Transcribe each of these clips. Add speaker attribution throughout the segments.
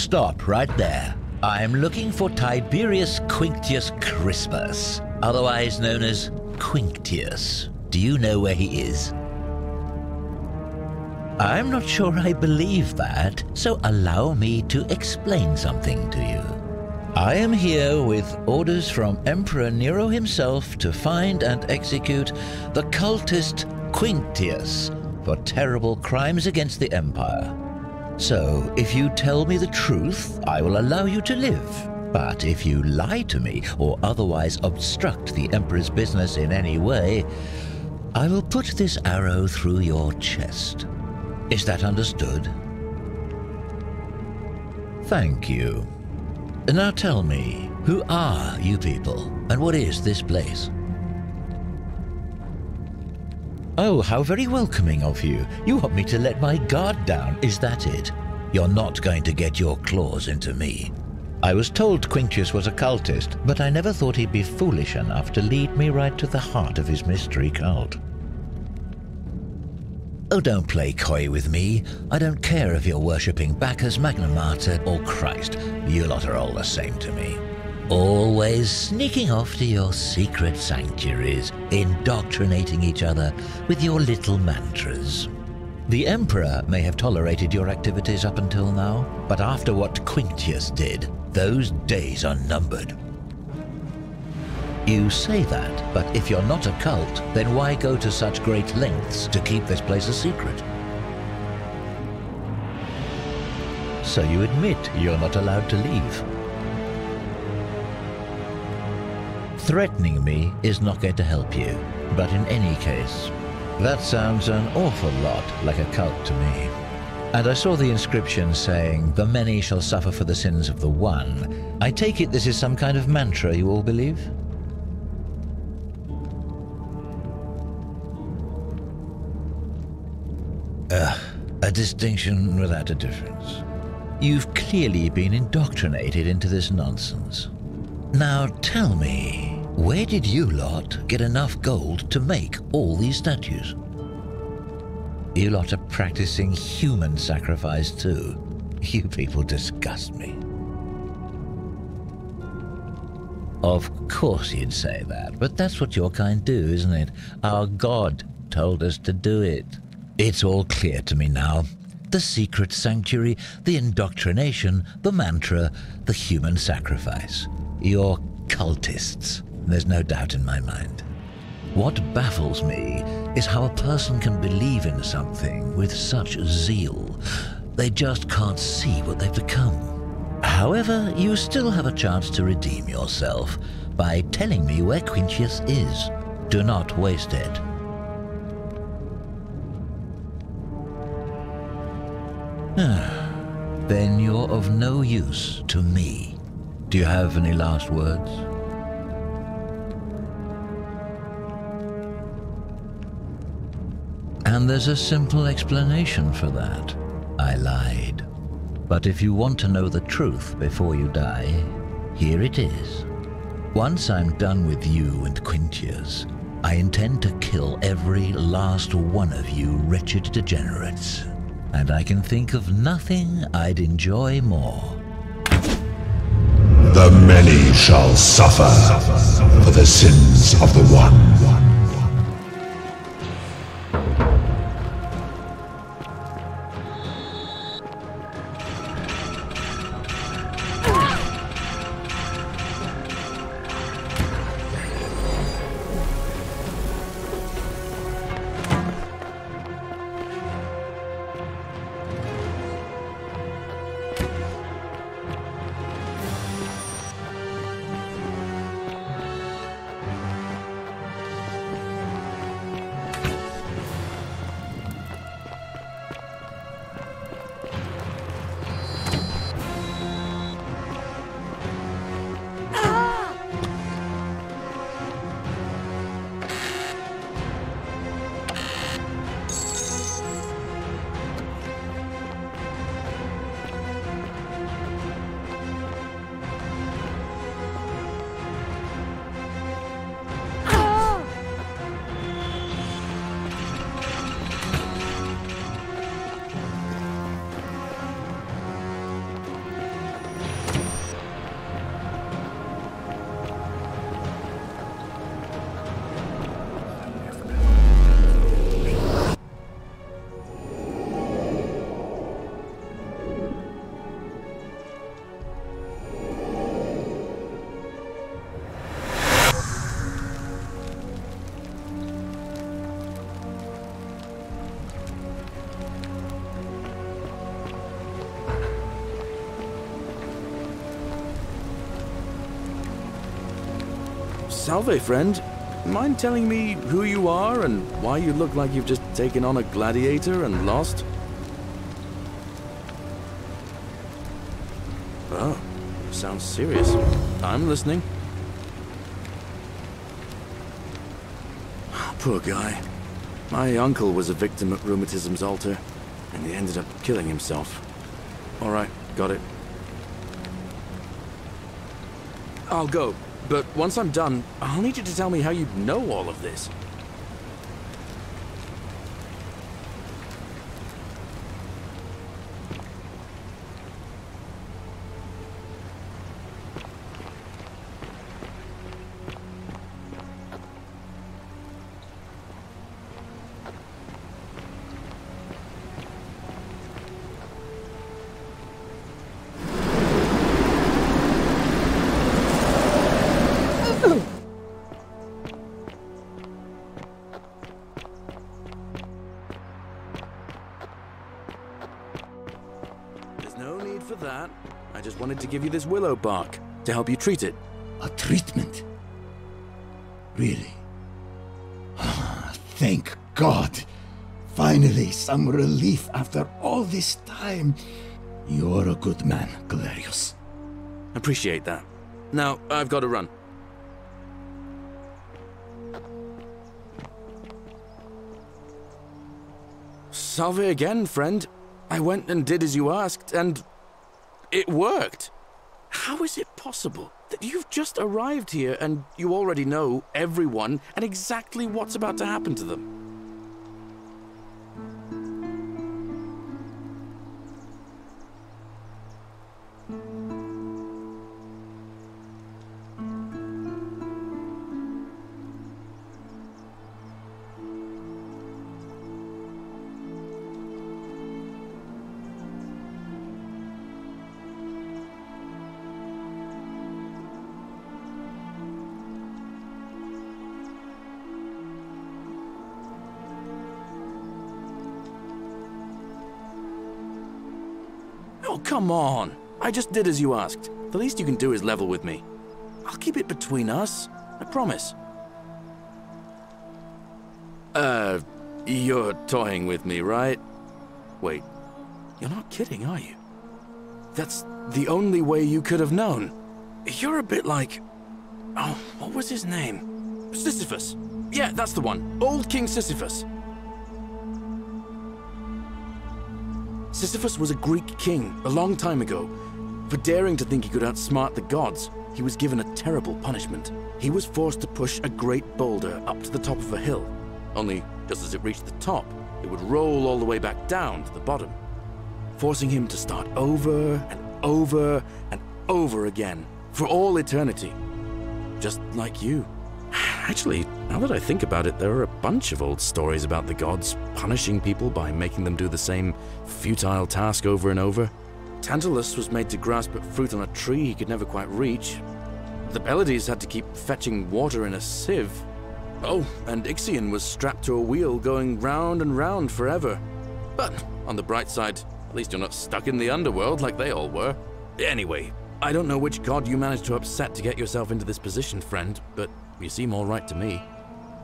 Speaker 1: Stop right there. I'm looking for Tiberius Quinctius Crispus, otherwise known as Quinctius. Do you know where he is? I'm not sure I believe that, so allow me to explain something to you. I am here with orders from Emperor Nero himself to find and execute the cultist Quinctius for terrible crimes against the Empire. So, if you tell me the truth, I will allow you to live. But if you lie to me or otherwise obstruct the Emperor's business in any way, I will put this arrow through your chest. Is that understood? Thank you. Now tell me, who are you people, and what is this place? Oh, how very welcoming of you. You want me to let my guard down, is that it? You're not going to get your claws into me. I was told Quinctius was a cultist, but I never thought he'd be foolish enough to lead me right to the heart of his mystery cult. Oh, don't play coy with me. I don't care if you're worshipping Bacchus, Magna Mater, or Christ. You lot are all the same to me. Always sneaking off to your secret sanctuaries, indoctrinating each other with your little mantras. The Emperor may have tolerated your activities up until now, but after what Quinctius did, those days are numbered. You say that, but if you're not a cult, then why go to such great lengths to keep this place a secret? So you admit you're not allowed to leave. Threatening me is not going to help you, but in any case, that sounds an awful lot like a cult to me. And I saw the inscription saying, "The many shall suffer for the sins of the one." I take it this is some kind of mantra you all believe? A distinction without a difference. You've clearly been indoctrinated into this nonsense. Now tell me, where did you lot get enough gold to make all these statues? You lot are practicing human sacrifice too. You people disgust me. Of course you'd say that, but that's what your kind do, isn't it? Our God told us to do it. It's all clear to me now. The secret sanctuary, the indoctrination, the mantra, the human sacrifice. You're cultists. There's no doubt in my mind. What baffles me is how a person can believe in something with such zeal. They just can't see what they've become. However, you still have a chance to redeem yourself by telling me where Quinctius is. Do not waste it. Then you're of no use to me. Do you have any last words? And there's a simple explanation for that. I lied. But if you want to know the truth before you die, here it is. Once I'm done with you and Quinctius, I intend to kill every last one of you wretched degenerates. And I can think of nothing I'd enjoy more.
Speaker 2: The many shall suffer for the sins of the one.
Speaker 3: Salve, friend. Mind telling me who you are and why you look like you've just taken on a gladiator and lost? Oh, sounds serious. I'm listening. Poor guy. My uncle was a victim at rheumatism's altar, and he ended up killing himself. All right, got it. I'll go, but once I'm done, I'll need you to tell me how you know all of this. No need for that. I just wanted to give you this willow bark to help you treat it.
Speaker 2: A treatment? Really? Thank God. Finally, some relief after all this time. You're a good man, Galerius.
Speaker 3: Appreciate that. Now, I've got to run. Salve again, friend. I went and did as you asked, and it worked. How is it possible that you've just arrived here and you already know everyone and exactly what's about to happen to them? Oh, come on. I just did as you asked. The least you can do is level with me. I'll keep it between us. I promise. You're toying with me, right? Wait, you're not kidding, are you? That's the only way you could have known. You're a bit like... Oh, what was his name? Sisyphus. Yeah, that's the one. Old King Sisyphus. Sisyphus was a Greek king a long time ago. For daring to think he could outsmart the gods, he was given a terrible punishment. He was forced to push a great boulder up to the top of a hill. Only, just as it reached the top, it would roll all the way back down to the bottom, forcing him to start over and over and over again, for all eternity. Just like you. Actually, now that I think about it, there are a bunch of old stories about the gods punishing people by making them do the same futile task over and over. Tantalus was made to grasp at fruit on a tree he could never quite reach. The Pleiades had to keep fetching water in a sieve. Oh, and Ixion was strapped to a wheel going round and round forever. But on the bright side, at least you're not stuck in the underworld like they all were. Anyway, I don't know which god you managed to upset to get yourself into this position, friend, but you seem all right to me.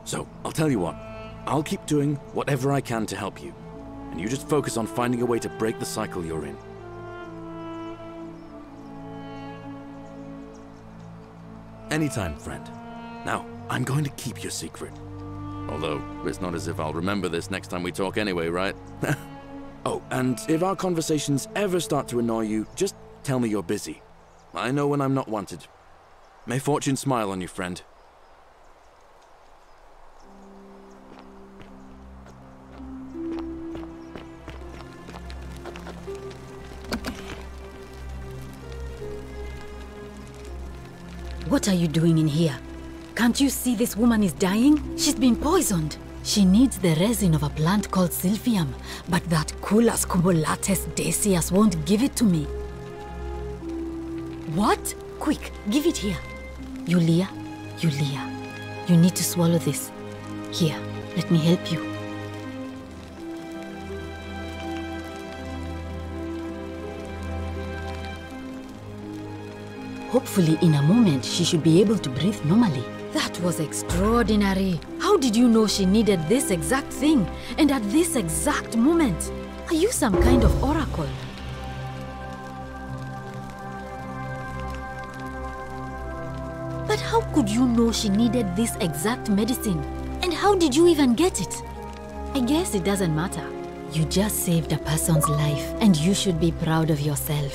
Speaker 3: So, I'll tell you what. I'll keep doing whatever I can to help you. And you just focus on finding a way to break the cycle you're in. Anytime, friend. Now, I'm going to keep your secret. Although, it's not as if I'll remember this next time we talk anyway, right? Oh, and if our conversations ever start to annoy you, just tell me you're busy. I know when I'm not wanted. May fortune smile on you, friend.
Speaker 4: What are you doing in here? Can't you see this woman is dying? She's been poisoned. She needs the resin of a plant called Silphium, but that Culus cumulatus decius won't give it to me. What? Quick, give it here. Yulia, you need to swallow this. Here, let me help you. Hopefully, in a moment, she should be able to breathe normally. That was extraordinary. How did you know she needed this exact thing, and at this exact moment? Are you some kind of oracle? But how could you know she needed this exact medicine? And how did you even get it? I guess it doesn't matter. You just saved a person's life, and you should be proud of yourself.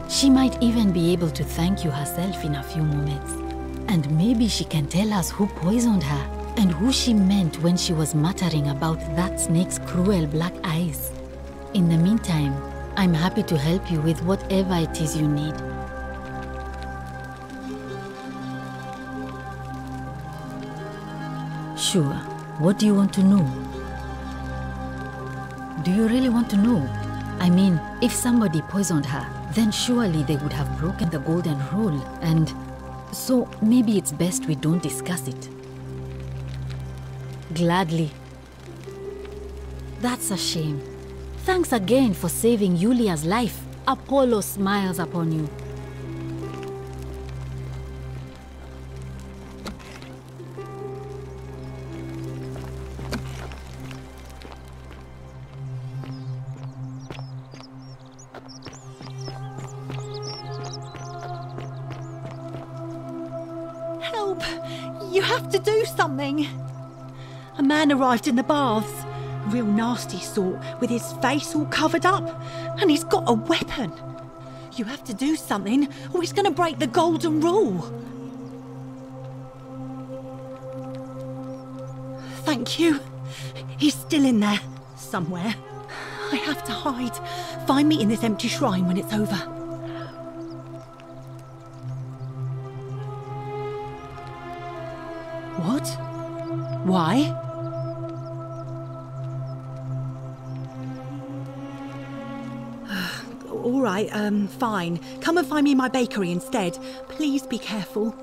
Speaker 4: She might even be able to thank you herself in a few moments. And maybe she can tell us who poisoned her, and who she meant when she was muttering about that snake's cruel black eyes. In the meantime, I'm happy to help you with whatever it is you need. Sure. What do you want to know? Do you really want to know? I mean, if somebody poisoned her, then surely they would have broken the golden rule, and so maybe it's best we don't discuss it. Gladly. That's a shame. Thanks again for saving Yulia's life. Apollo smiles upon you.
Speaker 5: Help! You have to do something! A man arrived in the baths. A real nasty sort, with his face all covered up. And he's got a weapon. You have to do something, or he's gonna break the golden rule. Thank you. He's still in there, somewhere. I have to hide. Find me in this empty shrine when it's over. What? Why? All right, fine. Come and find me in my bakery instead. Please be careful.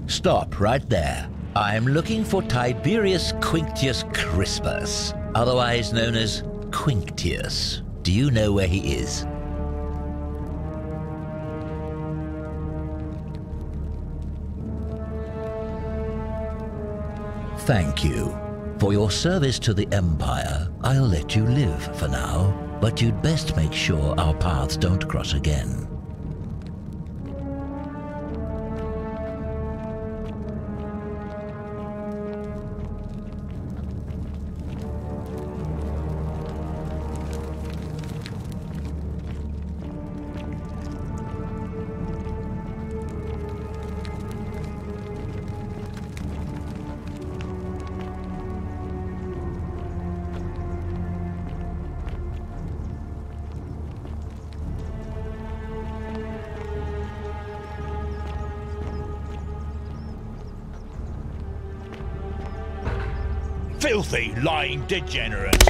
Speaker 1: Stop right there. I'm looking for Tiberius Quinctius Crispus, otherwise known as Quinctius. Do you know where he is? Thank you. For your service to the Empire, I'll let you live for now, but you'd best make sure our paths don't cross again.
Speaker 6: Filthy, lying degenerate!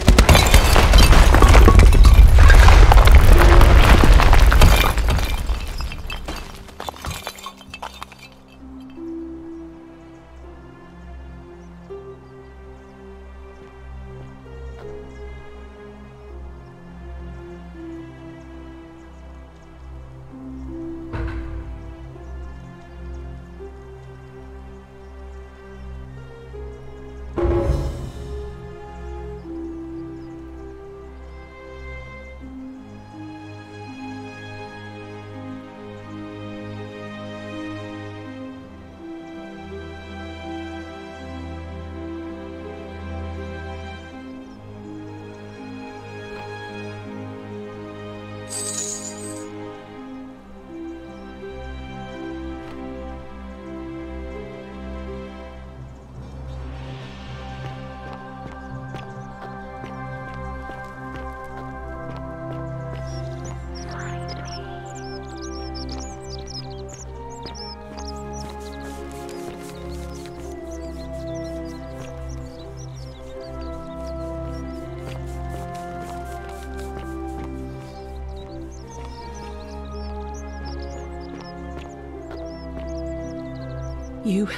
Speaker 5: You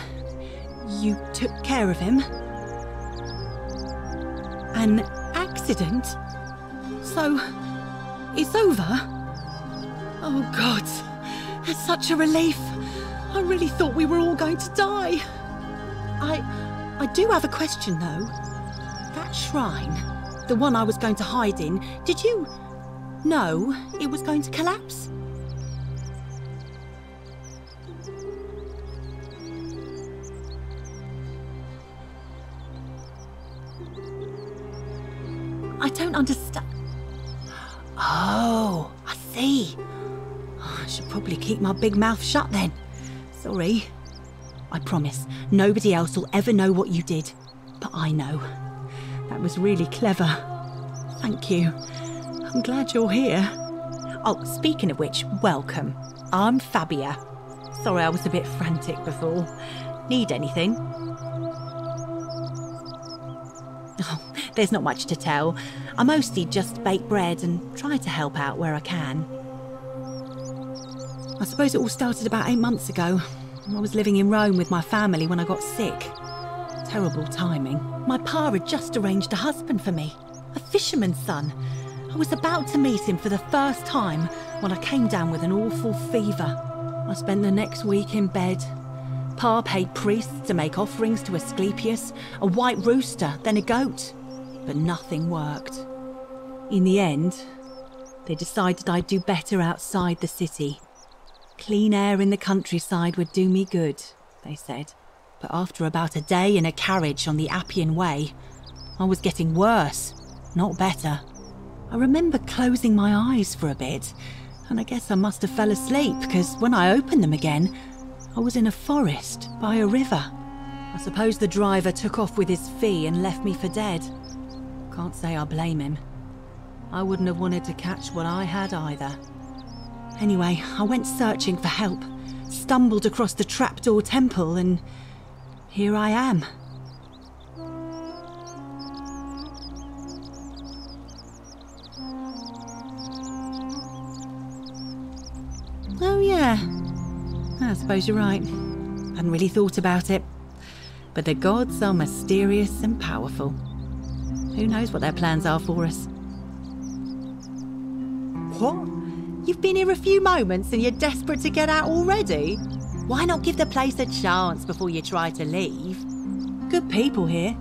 Speaker 5: took care of him? An accident? So, it's over? Oh God, that's such a relief. I really thought we were all going to die. I do have a question though. That shrine, the one I was going to hide in, did you know it was going to collapse? I don't understand. Oh, I see. I should probably keep my big mouth shut then. Sorry. I promise, nobody else will ever know what you did. But I know. That was really clever. Thank you. I'm glad you're here. Oh, speaking of which, welcome. I'm Fabia. Sorry I was a bit frantic before. Need anything? Oh, there's not much to tell. I mostly just bake bread and try to help out where I can. I suppose it all started about 8 months ago. I was living in Rome with my family when I got sick. Terrible timing. My pa had just arranged a husband for me. A fisherman's son. I was about to meet him for the first time when I came down with an awful fever. I spent the next week in bed. Pa paid priests to make offerings to Asclepius, a white rooster, then a goat. But nothing worked. In the end, they decided I'd do better outside the city. Clean air in the countryside would do me good, they said. But after about a day in a carriage on the Appian Way, I was getting worse, not better. I remember closing my eyes for a bit, and I guess I must have fell asleep because when I opened them again, I was in a forest by a river. I suppose the driver took off with his fee and left me for dead. Can't say I blame him. I wouldn't have wanted to catch what I had either. Anyway, I went searching for help, stumbled across the trapdoor temple, and here I am. Oh yeah, I suppose you're right. Hadn't really thought about it. But the gods are mysterious and powerful. Who knows what their plans are for us? What? You've been here a few moments and you're desperate to get out already? Why not give the place a chance before you try to leave? Good people here.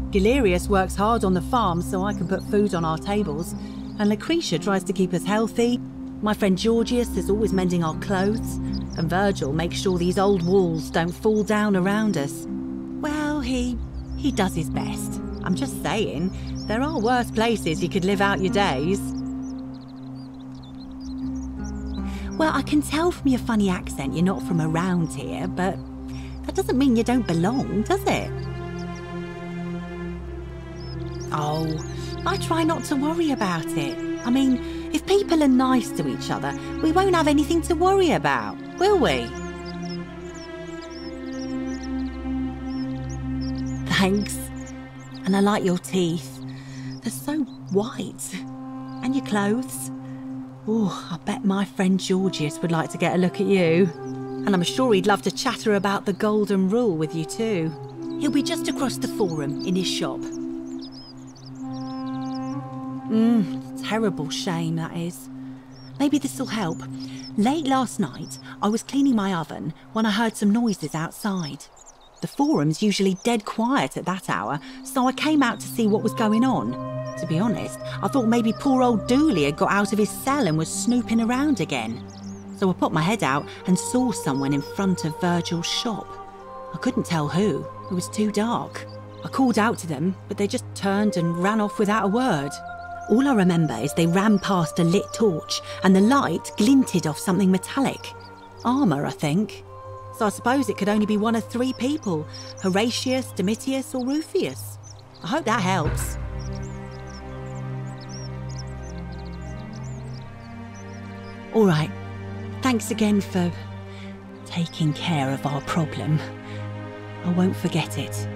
Speaker 5: Galerius works hard on the farm so I can put food on our tables, and Lucretia tries to keep us healthy. My friend Georgius is always mending our clothes, and Virgil makes sure these old walls don't fall down around us. Well, he does his best. I'm just saying, there are worse places you could live out your days. Well, I can tell from your funny accent you're not from around here, but that doesn't mean you don't belong, does it? Oh, I try not to worry about it. I mean, if people are nice to each other, we won't have anything to worry about, will we? Thanks. And I like your teeth. They're so white. And your clothes. Oh, I bet my friend Georgius would like to get a look at you. And I'm sure he'd love to chatter about the golden rule with you too. He'll be just across the forum in his shop. Terrible shame, that is. Maybe this'll help. Late last night, I was cleaning my oven when I heard some noises outside. The forum's usually dead quiet at that hour, so I came out to see what was going on. To be honest, I thought maybe poor old Dooley had got out of his cell and was snooping around again. So I put my head out and saw someone in front of Virgil's shop. I couldn't tell who, it was too dark. I called out to them, but they just turned and ran off without a word. All I remember is they ran past a lit torch and the light glinted off something metallic. Armour, I think. So I suppose it could only be one of three people, Horatius, Domitius or Rufius. I hope that helps. All right, thanks again for taking care of our problem. I won't forget it.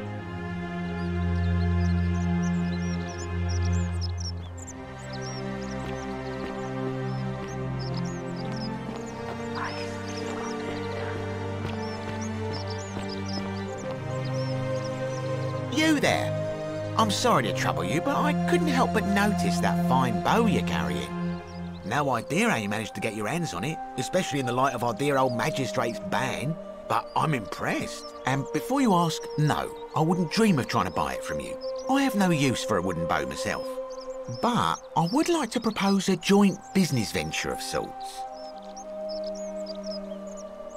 Speaker 7: there. I'm sorry to trouble you, but I couldn't help but notice that fine bow you're carrying. No idea how you managed to get your hands on it, especially in the light of our dear old magistrate's ban, but I'm impressed. And before you ask, no, I wouldn't dream of trying to buy it from you. I have no use for a wooden bow myself. But I would like to propose a joint business venture of sorts.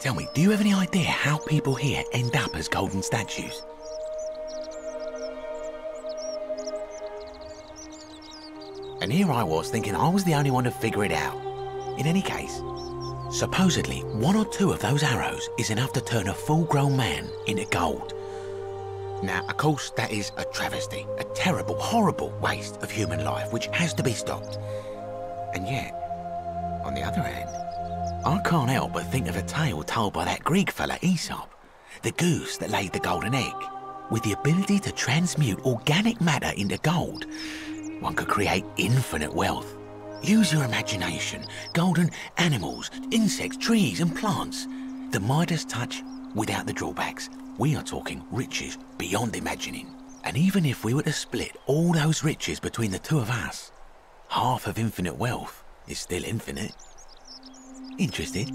Speaker 7: Tell me, do you have any idea how people here end up as golden statues? And here I was thinking I was the only one to figure it out. In any case, supposedly 1 or 2 of those arrows is enough to turn a full-grown man into gold. Now, of course, that is a travesty, a terrible, horrible waste of human life which has to be stopped. And yet, on the other hand, I can't help but think of a tale told by that Greek fella Aesop, the goose that laid the golden egg. With the ability to transmute organic matter into gold, one could create infinite wealth. Use your imagination. Golden animals, insects, trees and plants. The Midas touch without the drawbacks. We are talking riches beyond imagining. And even if we were to split all those riches between the 2 of us, half of infinite wealth is still infinite. Interested?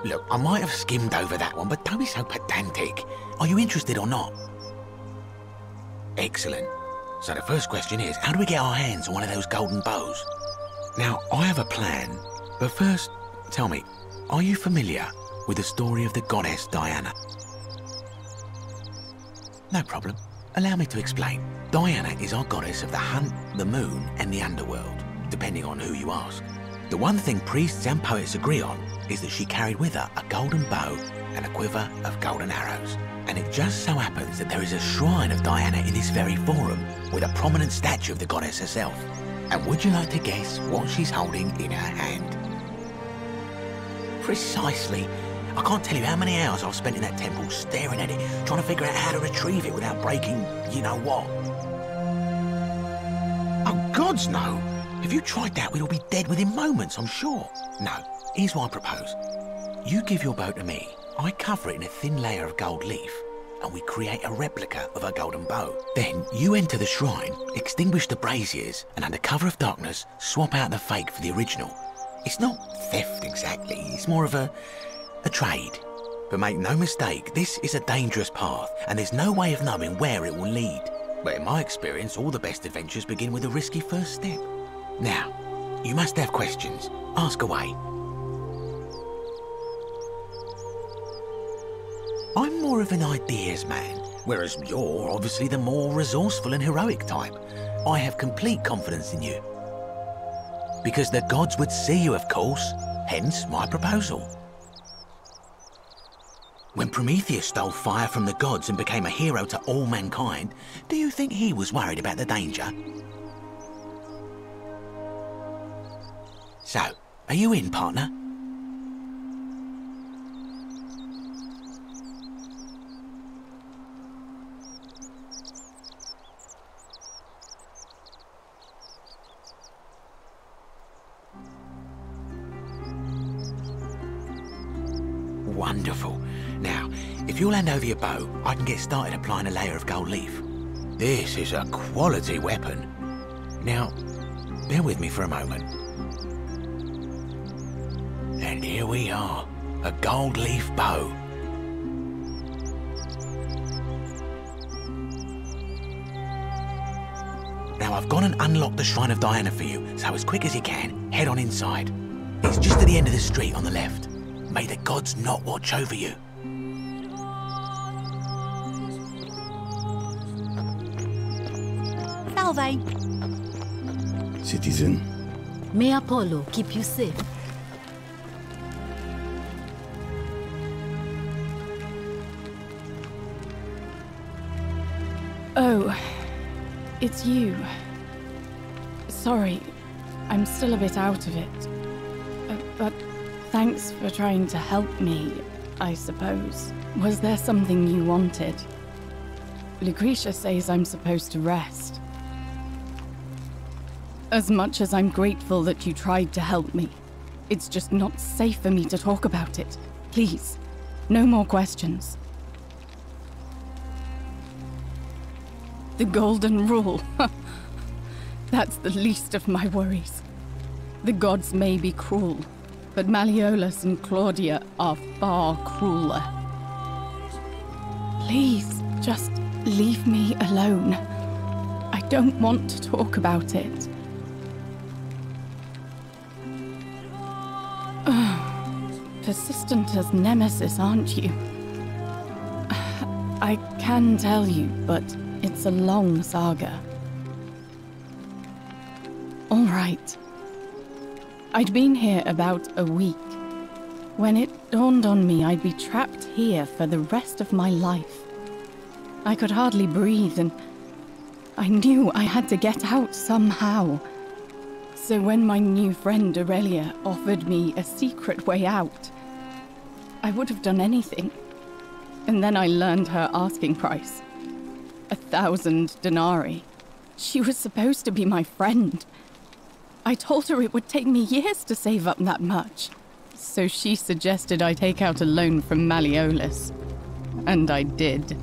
Speaker 7: Look, I might have skimmed over that one, but don't be so pedantic. Are you interested or not? Excellent. So the first question is, how do we get our hands on one of those golden bows? Now, I have a plan, but first, tell me, are you familiar with the story of the goddess Diana? No problem. Allow me to explain. Diana is our goddess of the hunt, the moon, and the underworld, depending on who you ask. The one thing priests and poets agree on is that she carried with her a golden bow and a quiver of golden arrows. And it just so happens that there is a shrine of Diana in this very forum with a prominent statue of the goddess herself. And would you like to guess what she's holding in her hand? Precisely. I can't tell you how many hours I've spent in that temple staring at it, trying to figure out how to retrieve it without breaking you-know-what. Oh, gods no! If you tried that, we'd all be dead within moments, I'm sure. No, here's what I propose. You give your bow to me, I cover it in a thin layer of gold leaf, and we create a replica of a golden bow. Then you enter the shrine, extinguish the braziers, and under cover of darkness, swap out the fake for the original. It's not theft exactly, it's more of a trade. But make no mistake, this is a dangerous path, and there's no way of knowing where it will lead. But in my experience, all the best adventures begin with a risky first step. Now, you must have questions. Ask away. I'm more of an ideas man, whereas you're obviously the more resourceful and heroic type. I have complete confidence in you. Because the gods would see you, of course, hence my proposal. When Prometheus stole fire from the gods and became a hero to all mankind, do you think he was worried about the danger? So, are you in, partner? Wonderful. Now, if you'll hand over your bow, I can get started applying a layer of gold leaf. This is a quality weapon. Now, bear with me for a moment. And here we are, a gold leaf bow. Now I've gone and unlocked the Shrine of Diana for you, so as quick as you can, head on inside. It's just at the end of the street on the left. May the gods not watch over you.
Speaker 5: Salve.
Speaker 2: Citizen.
Speaker 4: May Apollo keep you safe.
Speaker 8: Oh, it's you. Sorry, I'm still a bit out of it. But thanks for trying to help me, I suppose. Was there something you wanted? Lucretia says I'm supposed to rest. As much as I'm grateful that you tried to help me, It's just not safe for me to talk about it. Please, no more questions. The golden rule. That's the least of my worries. The gods may be cruel, but Malleolus and Claudia are far crueler. Please, just leave me alone. I don't want to talk about it. Persistent as Nemesis, aren't you? I can tell you, but it's a long saga. All right. I'd been here about a week, when it dawned on me I'd be trapped here for the rest of my life. I could hardly breathe, and I knew I had to get out somehow. So when my new friend Aurelia offered me a secret way out, I would have done anything. And then I learned her asking price. 1,000 denarii. She was supposed to be my friend. I told her it would take me years to save up that much. So she suggested I take out a loan from Malleolus. And I did.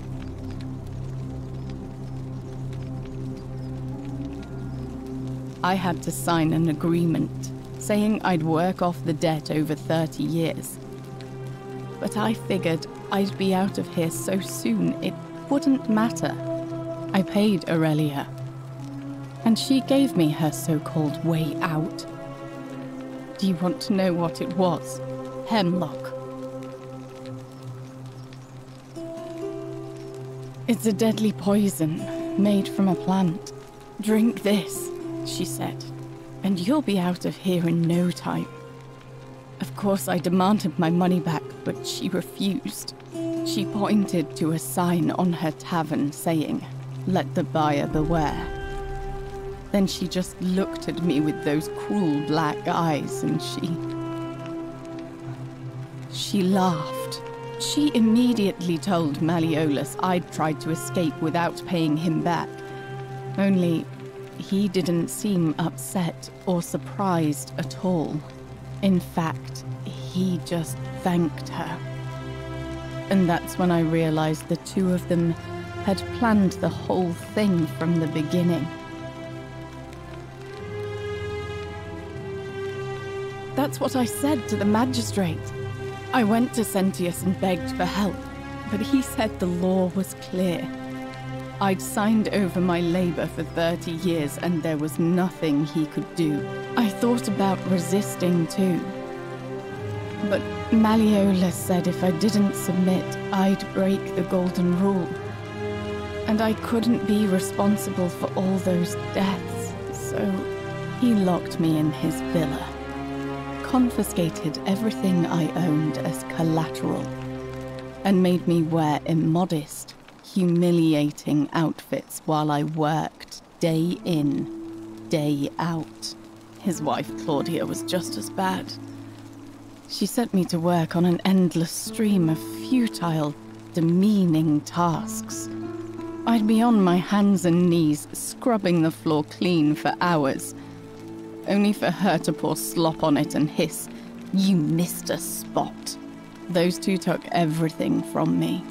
Speaker 8: I had to sign an agreement, saying I'd work off the debt over 30 years. But I figured I'd be out of here so soon it wouldn't matter. I paid Aurelia, and she gave me her so-called way out. Do you want to know what it was? Hemlock. It's a deadly poison made from a plant. Drink this, she said, and you'll be out of here in no time. Of course, I demanded my money back, but she refused. She pointed to a sign on her tavern saying, "Let the buyer beware." Then she just looked at me with those cruel black eyes, and she laughed. She immediately told Malleolus I'd tried to escape without paying him back. Only, he didn't seem upset or surprised at all. In fact, he just thanked her. And that's when I realized the two of them had planned the whole thing from the beginning. That's what I said to the magistrate. I went to Sentius and begged for help, but he said the law was clear. I'd signed over my labor for 30 years and there was nothing he could do. I thought about resisting too. But Malleolus said if I didn't submit, I'd break the golden rule. And I couldn't be responsible for all those deaths, so he locked me in his villa. Confiscated everything I owned as collateral, and made me wear immodest, humiliating outfits while I worked day in, day out. His wife Claudia was just as bad. She sent me to work on an endless stream of futile, demeaning tasks. I'd be on my hands and knees, scrubbing the floor clean for hours, only for her to pour slop on it and hiss, "You missed a spot." Those two took everything from me.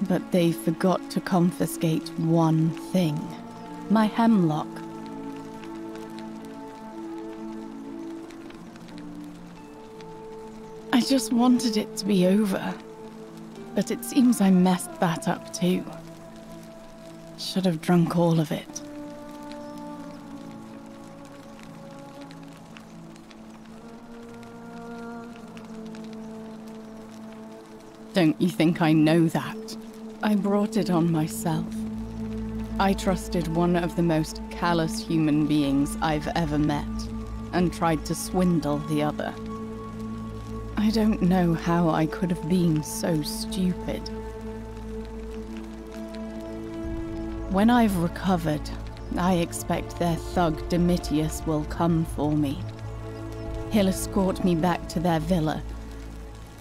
Speaker 8: But they forgot to confiscate one thing. My hemlock. I just wanted it to be over. But it seems I messed that up too. Should have drunk all of it. Don't you think I know that? I brought it on myself. I trusted one of the most callous human beings I've ever met, and tried to swindle the other. I don't know how I could have been so stupid. When I've recovered, I expect their thug Domitius will come for me. He'll escort me back to their villa,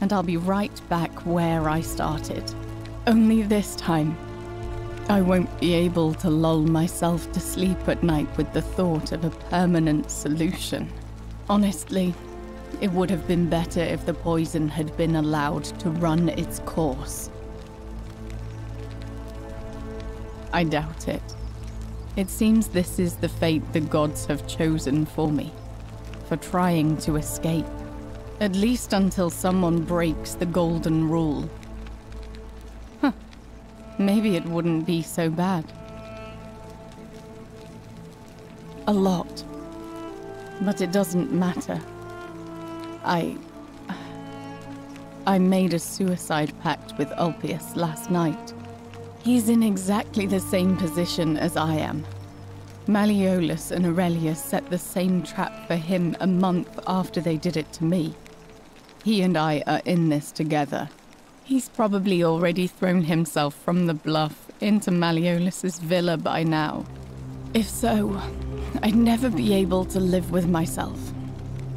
Speaker 8: and I'll be right back where I started. Only this time, I won't be able to lull myself to sleep at night with the thought of a permanent solution. Honestly, it would have been better if the poison had been allowed to run its course. I doubt it. It seems this is the fate the gods have chosen for me, for trying to escape. At least until someone breaks the golden rule. Huh. Maybe it wouldn't be so bad. A lot. But it doesn't matter. I made a suicide pact with Ulpius last night. He's in exactly the same position as I am. Malleolus and Aurelius set the same trap for him a month after they did it to me. He and I are in this together. He's probably already thrown himself from the bluff into Malleolus's villa by now. If so, I'd never be able to live with myself,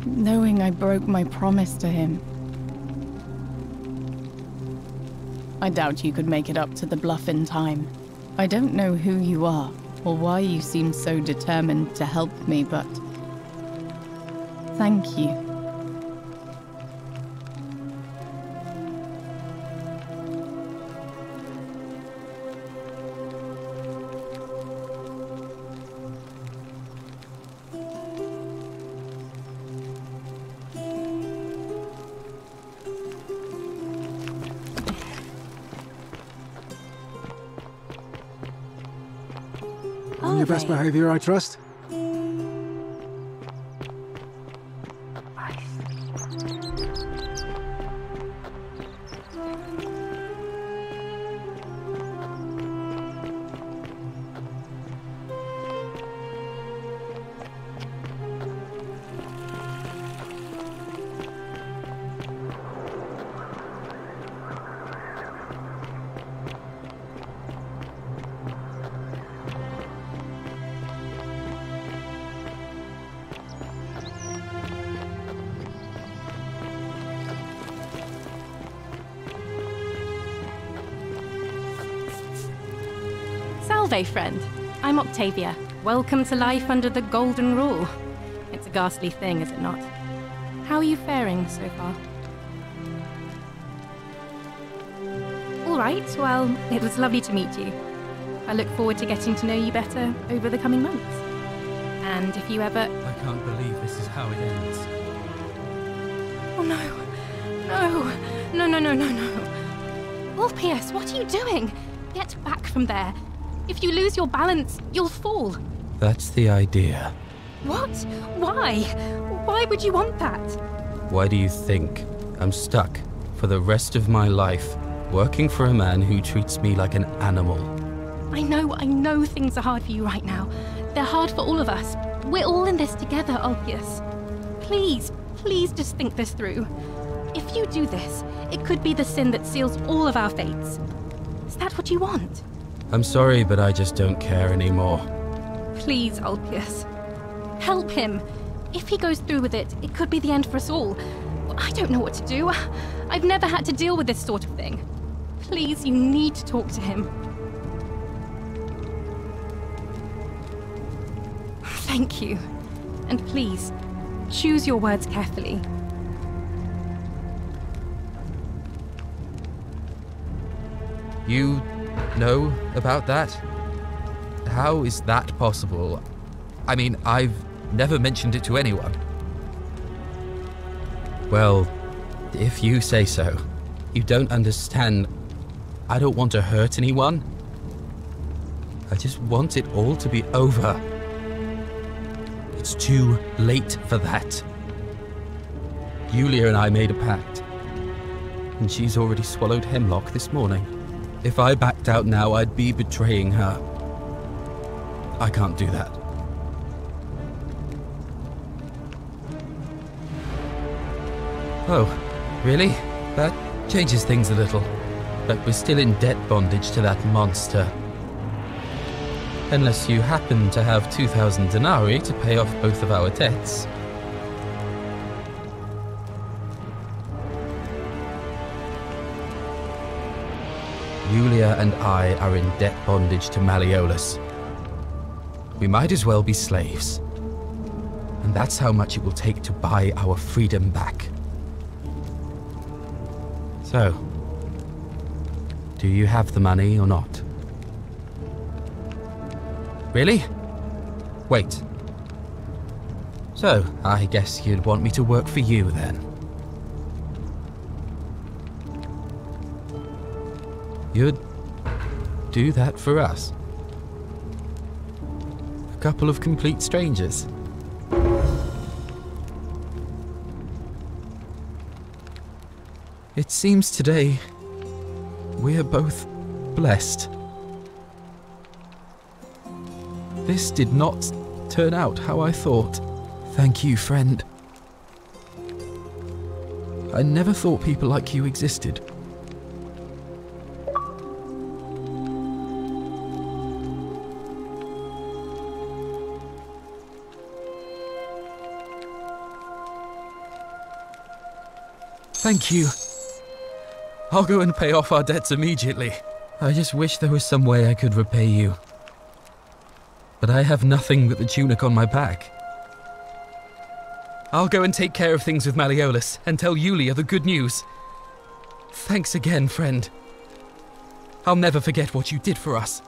Speaker 8: knowing I broke my promise to him. I doubt you could make it up to the bluff in time. I don't know who you are, or why you seem so determined to help me, but thank you.
Speaker 9: On your best behavior, I trust?
Speaker 10: Salve, friend. I'm Octavia. Welcome to life under the Golden Rule. It's a ghastly thing, is it not? How are you faring so far? All right, well, it was lovely to meet you. I look forward to getting to know you better over the coming months. And if you ever...
Speaker 11: I can't believe this is how it ends.
Speaker 10: Oh no. Ulpius, what are you doing? Get back from there. If you lose your balance, you'll fall.
Speaker 11: That's the idea.
Speaker 10: What? Why? Why would you want that?
Speaker 11: Why do you think I'm stuck for the rest of my life working for a man who treats me like an animal?
Speaker 10: I know things are hard for you right now. They're hard for all of us. We're all in this together, Ulpius. Please just think this through. If you do this, it could be the sin that seals all of our fates. Is that what you want?
Speaker 11: I'm sorry, but I just don't care anymore.
Speaker 10: Please, Ulpius. Help him. If he goes through with it, it could be the end for us all. I don't know what to do. I've never had to deal with this sort of thing. Please, you need to talk to him. Thank you. And please, choose your words carefully.
Speaker 11: You know about that? How is that possible? I mean, I've never mentioned it to anyone. Well, if you say so. You don't understand. I don't want to hurt anyone. I just want it all to be over. It's too late for that. Yulia and I made a pact, and she's already swallowed hemlock this morning. If I backed out now, I'd be betraying her. I can't do that. Oh, really? That changes things a little. But we're still in debt bondage to that monster. Unless you happen to have 2,000 denarii to pay off both of our debts. Yulia and I are in debt bondage to Malleolus. We might as well be slaves. And that's how much it will take to buy our freedom back. So, do you have the money or not? Really? Wait. So, I guess you'd want me to work for you then. You'd do that for us? A couple of complete strangers? It seems today we're both blessed. This did not turn out how I thought. Thank you, friend. I never thought people like you existed. Thank you. I'll go and pay off our debts immediately. I just wish there was some way I could repay you. But I have nothing but the tunic on my back. I'll go and take care of things with Malleolus and tell Yulia the good news. Thanks again, friend. I'll never forget what you did for us.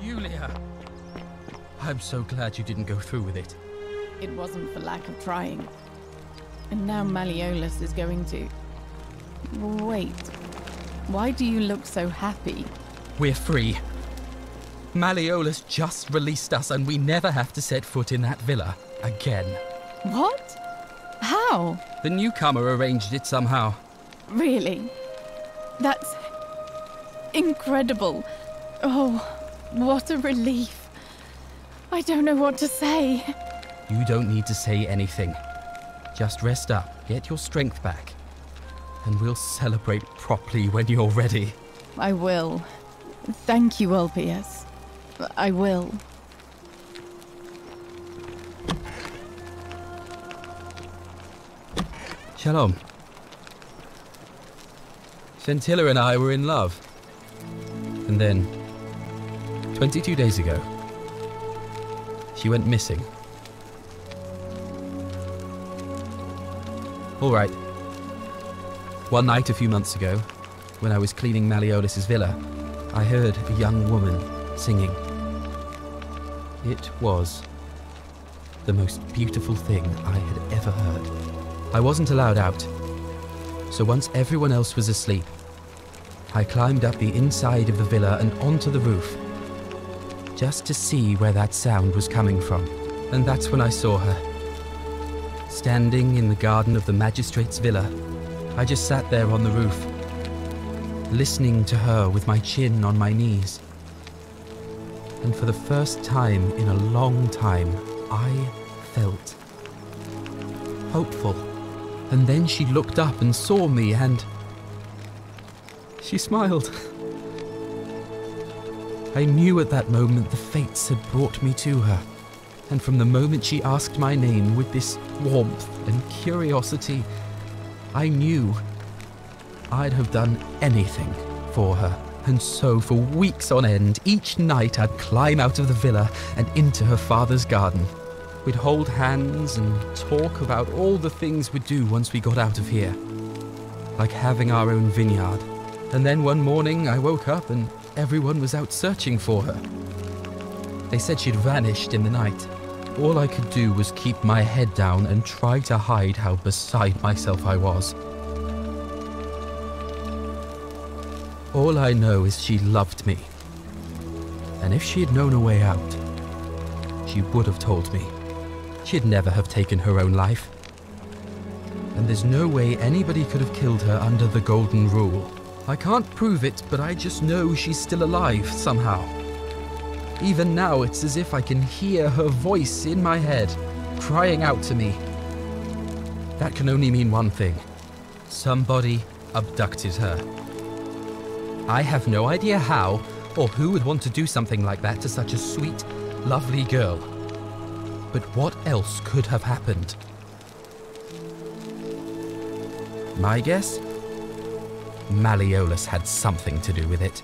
Speaker 11: Yulia! I'm so glad you didn't go through with it.
Speaker 8: It wasn't for lack of trying. And now Malleolus is going to... Wait. Why do you look so happy?
Speaker 11: We're free. Malleolus just released us and we never have to set foot in that villa again.
Speaker 8: What? How?
Speaker 11: The newcomer arranged it somehow.
Speaker 8: Really? That's... incredible. Oh, what a relief. I don't know what to say.
Speaker 11: You don't need to say anything. Just rest up, get your strength back, and we'll celebrate properly when you're ready.
Speaker 8: I will. Thank you, Ulpius. I will.
Speaker 11: Shalom. Scintilla and I were in love. And then, 22 days ago, she went missing. All right. One night a few months ago, when I was cleaning Malleolus's villa, I heard a young woman singing. It was the most beautiful thing I had ever heard. I wasn't allowed out, so once everyone else was asleep, I climbed up the inside of the villa and onto the roof, just to see where that sound was coming from. And that's when I saw her. Standing in the garden of the magistrate's villa, I just sat there on the roof, listening to her with my chin on my knees. And for the first time in a long time, I felt hopeful. And then she looked up and saw me and she smiled. I knew at that moment the fates had brought me to her. And from the moment she asked my name with this warmth and curiosity, I knew I'd have done anything for her. And so for weeks on end, each night I'd climb out of the villa and into her father's garden. We'd hold hands and talk about all the things we'd do once we got out of here. Like having our own vineyard. And then one morning I woke up and everyone was out searching for her. They said she'd vanished in the night. All I could do was keep my head down and try to hide how beside myself I was. All I know is she loved me, And if she had known a way out, she would have told me. She'd never have taken her own life. And there's no way anybody could have killed her under the Golden Rule. I can't prove it, but I just know she's still alive somehow. Even now, it's as if I can hear her voice in my head, crying out to me. That can only mean one thing. Somebody abducted her. I have no idea how, or who would want to do something like that to such a sweet, lovely girl. But what else could have happened? My guess? Malleolus had something to do with it.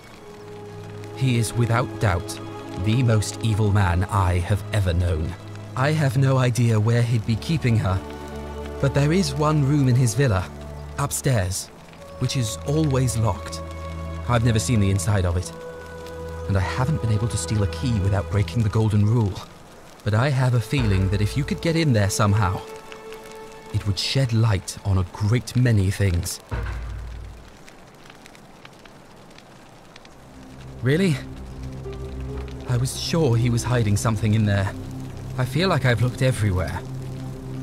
Speaker 11: He is without doubt the most evil man I have ever known. I have no idea where he'd be keeping her, but there is one room in his villa, upstairs, which is always locked. I've never seen the inside of it, and I haven't been able to steal a key without breaking the Golden Rule. But I have a feeling that if you could get in there somehow, it would shed light on a great many things. Really? I was sure he was hiding something in there. I feel like I've looked everywhere.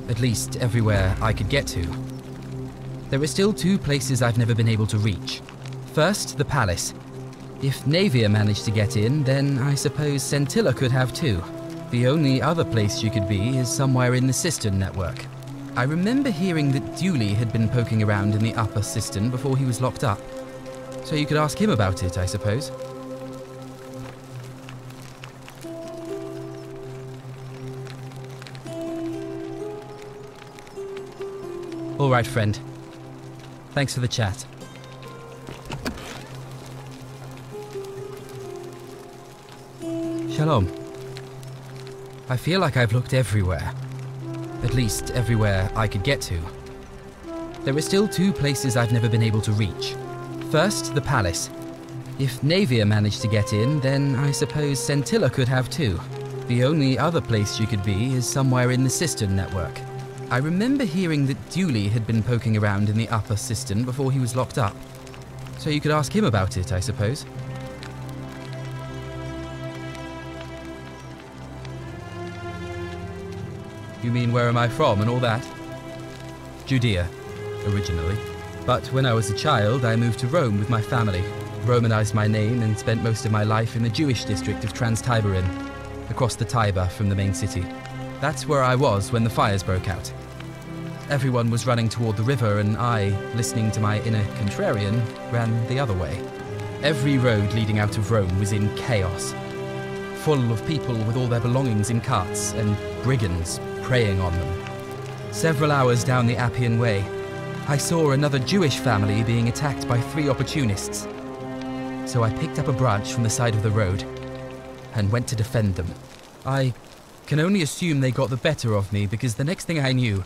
Speaker 11: At least everywhere I could get to. There are still two places I've never been able to reach. First, the palace. If Navia managed to get in, then I suppose Scintilla could have too. The only other place you could be is somewhere in the cistern network. I remember hearing that Dooley had been poking around in the upper cistern before he was locked up. So you could ask him about it, I suppose. All right, friend. Thanks for the chat. Shalom. I feel like I've looked everywhere. At least everywhere I could get to. There are still two places I've never been able to reach. First, the palace. If Navia managed to get in, then I suppose Scintilla could have too. The only other place you could be is somewhere in the cistern network. I remember hearing that Dooley had been poking around in the upper cistern before he was locked up. So you could ask him about it, I suppose. You mean where am I from and all that? Judea, originally. But when I was a child, I moved to Rome with my family, Romanized my name and spent most of my life in the Jewish district of Trans-Tiberin, across the Tiber from the main city. That's where I was when the fires broke out. Everyone was running toward the river and I, listening to my inner contrarian, ran the other way. Every road leading out of Rome was in chaos, full of people with all their belongings in carts and brigands preying on them. Several hours down the Appian Way, I saw another Jewish family being attacked by 3 opportunists. So I picked up a branch from the side of the road and went to defend them. I can only assume they got the better of me because the next thing I knew,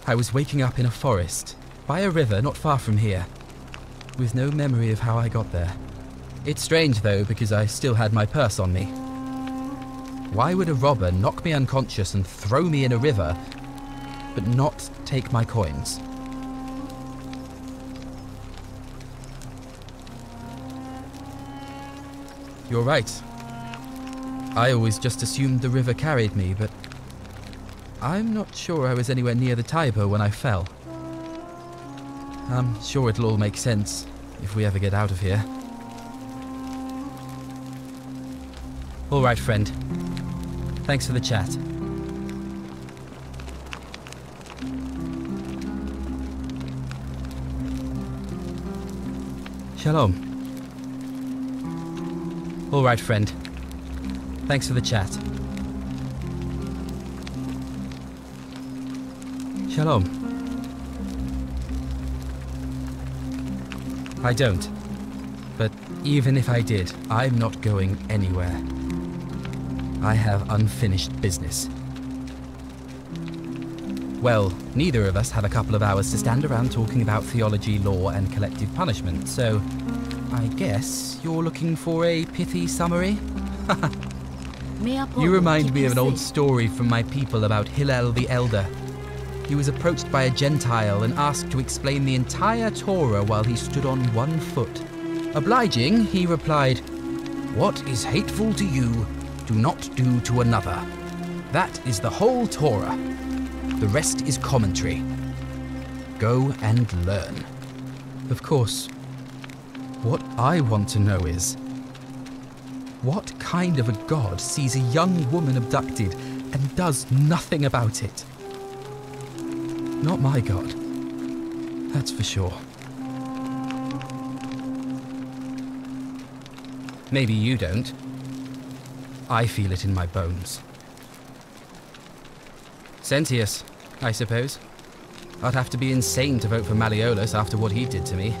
Speaker 11: I was waking up in a forest, by a river not far from here, with no memory of how I got there. It's strange though, because I still had my purse on me. Why would a robber knock me unconscious and throw me in a river, but not take my coins? You're right. I always just assumed the river carried me, but I'm not sure I was anywhere near the Tiber when I fell. I'm sure it'll all make sense if we ever get out of here. All right, friend. Thanks for the chat. Shalom. All right, friend. Thanks for the chat. Shalom. I don't. But even if I did, I'm not going anywhere. I have unfinished business. Well, neither of us have a couple of hours to stand around talking about theology, law, and collective punishment, so I guess you're looking for a pithy summary? You remind me of an old story from my people about Hillel the Elder. He was approached by a Gentile and asked to explain the entire Torah while he stood on one foot. Obliging, he replied, What is hateful to you, do not do to another. That is the whole Torah. The rest is commentary. Go and learn. Of course, what I want to know is, what kind of a god sees a young woman abducted and does nothing about it? Not my god. That's for sure. Maybe you don't. I feel it in my bones. Sentius, I suppose. I'd have to be insane to vote for Malleolus after what he did to me.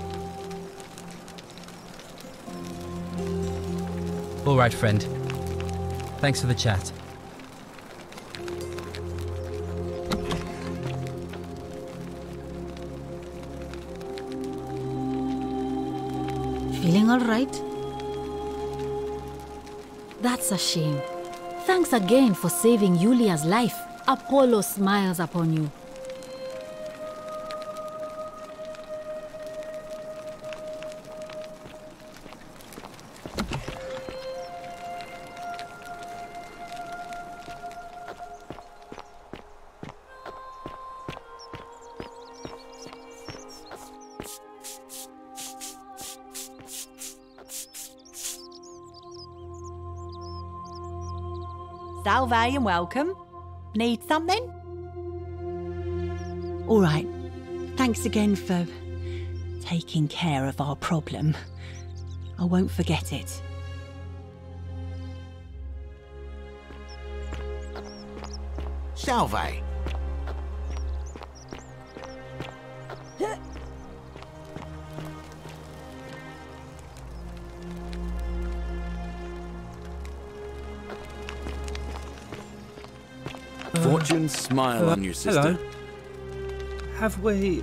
Speaker 11: All right, friend. Thanks for the chat.
Speaker 4: Feeling all right? That's a shame. Thanks again for saving Yulia's life. Apollo smiles upon you.
Speaker 5: Salve and welcome. Need something? All right. Thanks again for taking care of our problem. I won't forget it.
Speaker 7: Salve.
Speaker 3: Fortune smile on you, sister.
Speaker 12: Hello. Have we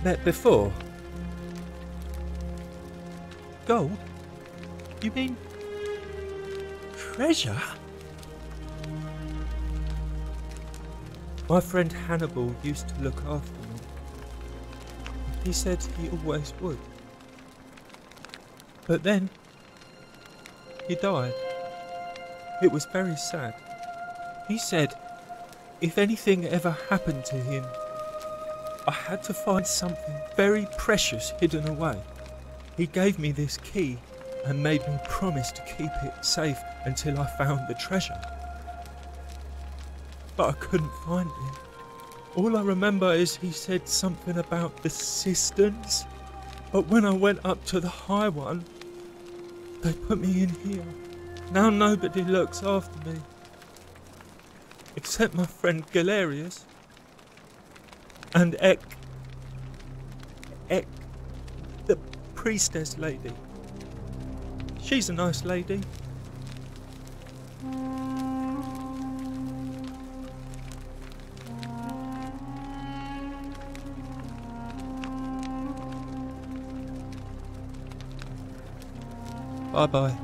Speaker 12: met before? Gold? You mean treasure? My friend Hannibal used to look after me. He said he always would. But then he died. It was very sad. He said if anything ever happened to him, I had to find something very precious hidden away. He gave me this key and made me promise to keep it safe until I found the treasure. But I couldn't find it. All I remember is he said something about the cisterns. But when I went up to the high one, they put me in here. Now nobody looks after me. Except my friend Galerius. And Ek, the priestess lady. She's a nice lady. Bye-bye.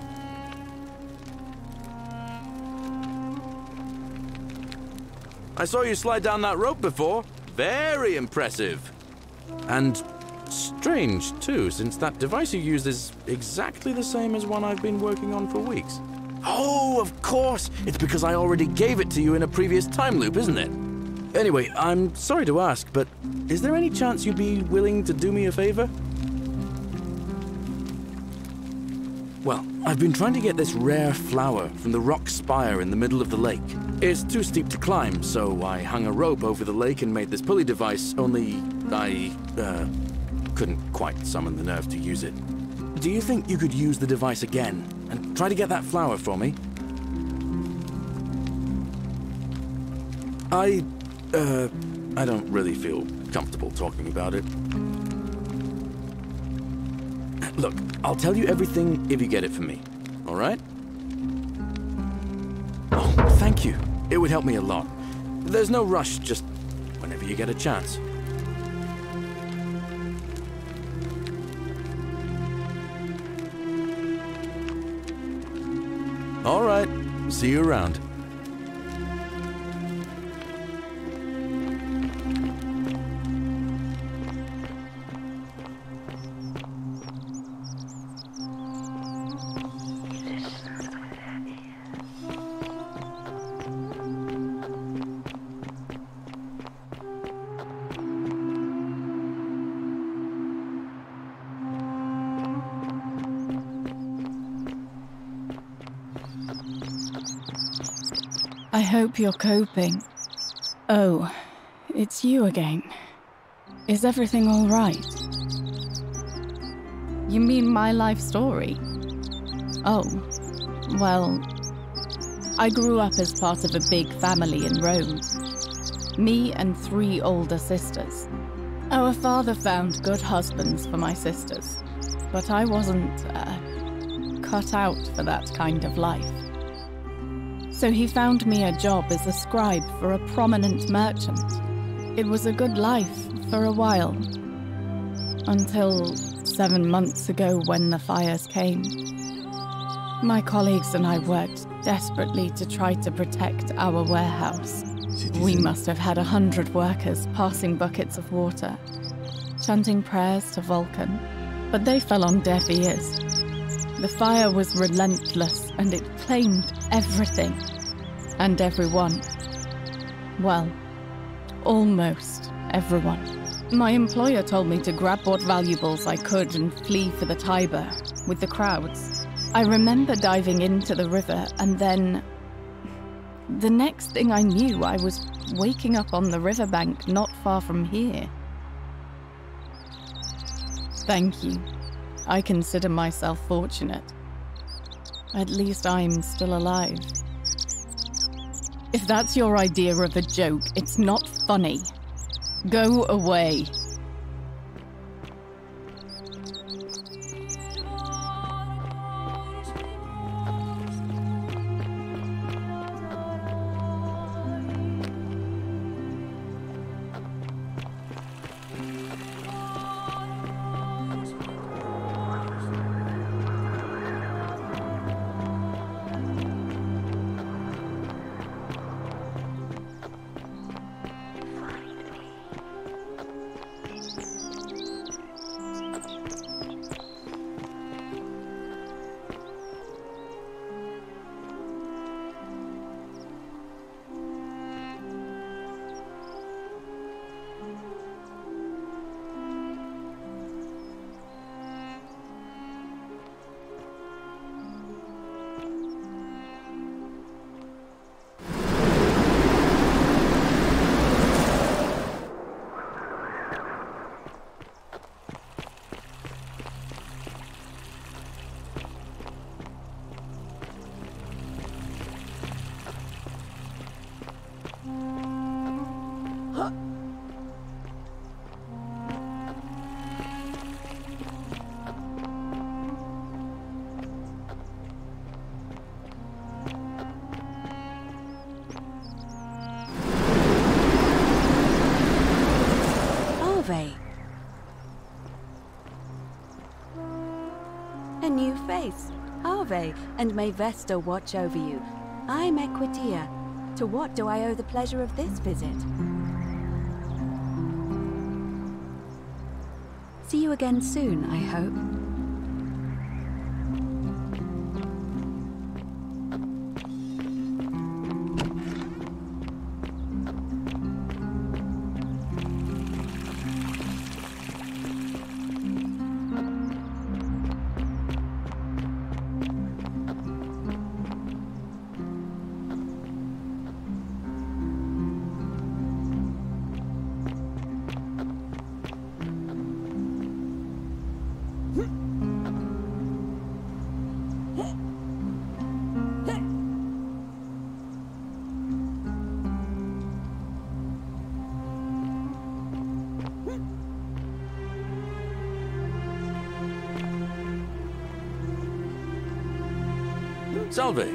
Speaker 3: I saw you slide down that rope before. Very impressive. And strange, too, since that device you used is exactly the same as one I've been working on for weeks. Oh, of course! It's because I already gave it to you in a previous time loop, isn't it? Anyway, I'm sorry to ask, but is there any chance you'd be willing to do me a favor? Well, I've been trying to get this rare flower from the rock spire in the middle of the lake. It's too steep to climb, so I hung a rope over the lake and made this pulley device, only I couldn't quite summon the nerve to use it. Do you think you could use the device again and try to get that flower for me? I don't really feel comfortable talking about it. Look, I'll tell you everything if you get it for me, all right? Oh, thank you. It would help me a lot. There's no rush, just whenever you get a chance. All right, see you around.
Speaker 8: I hope you're coping. Oh, it's you again. Is everything all right? You mean my life story? Oh, well, I grew up as part of a big family in Rome. Me and 3 older sisters. Our father found good husbands for my sisters, but I wasn't, cut out for that kind of life. So he found me a job as a scribe for a prominent merchant. It was a good life for a while, until 7 months ago when the fires came. My colleagues and I worked desperately to try to protect our warehouse. We must have had 100 workers passing buckets of water, chanting prayers to Vulcan, but they fell on deaf ears. The fire was relentless and it claimed everything and everyone. Well, almost everyone. My employer told me to grab what valuables I could and flee for the Tiber with the crowds. I remember diving into the river and then... the next thing I knew, I was waking up on the riverbank not far from here. Thank you. I consider myself fortunate. At least I'm still alive. If that's your idea of a joke, it's not funny. Go away.
Speaker 13: A new face, Harvey, and may Vesta watch over you. I'm Equitia. To what do I owe the pleasure of this visit? See you again soon, I hope.
Speaker 3: Salve.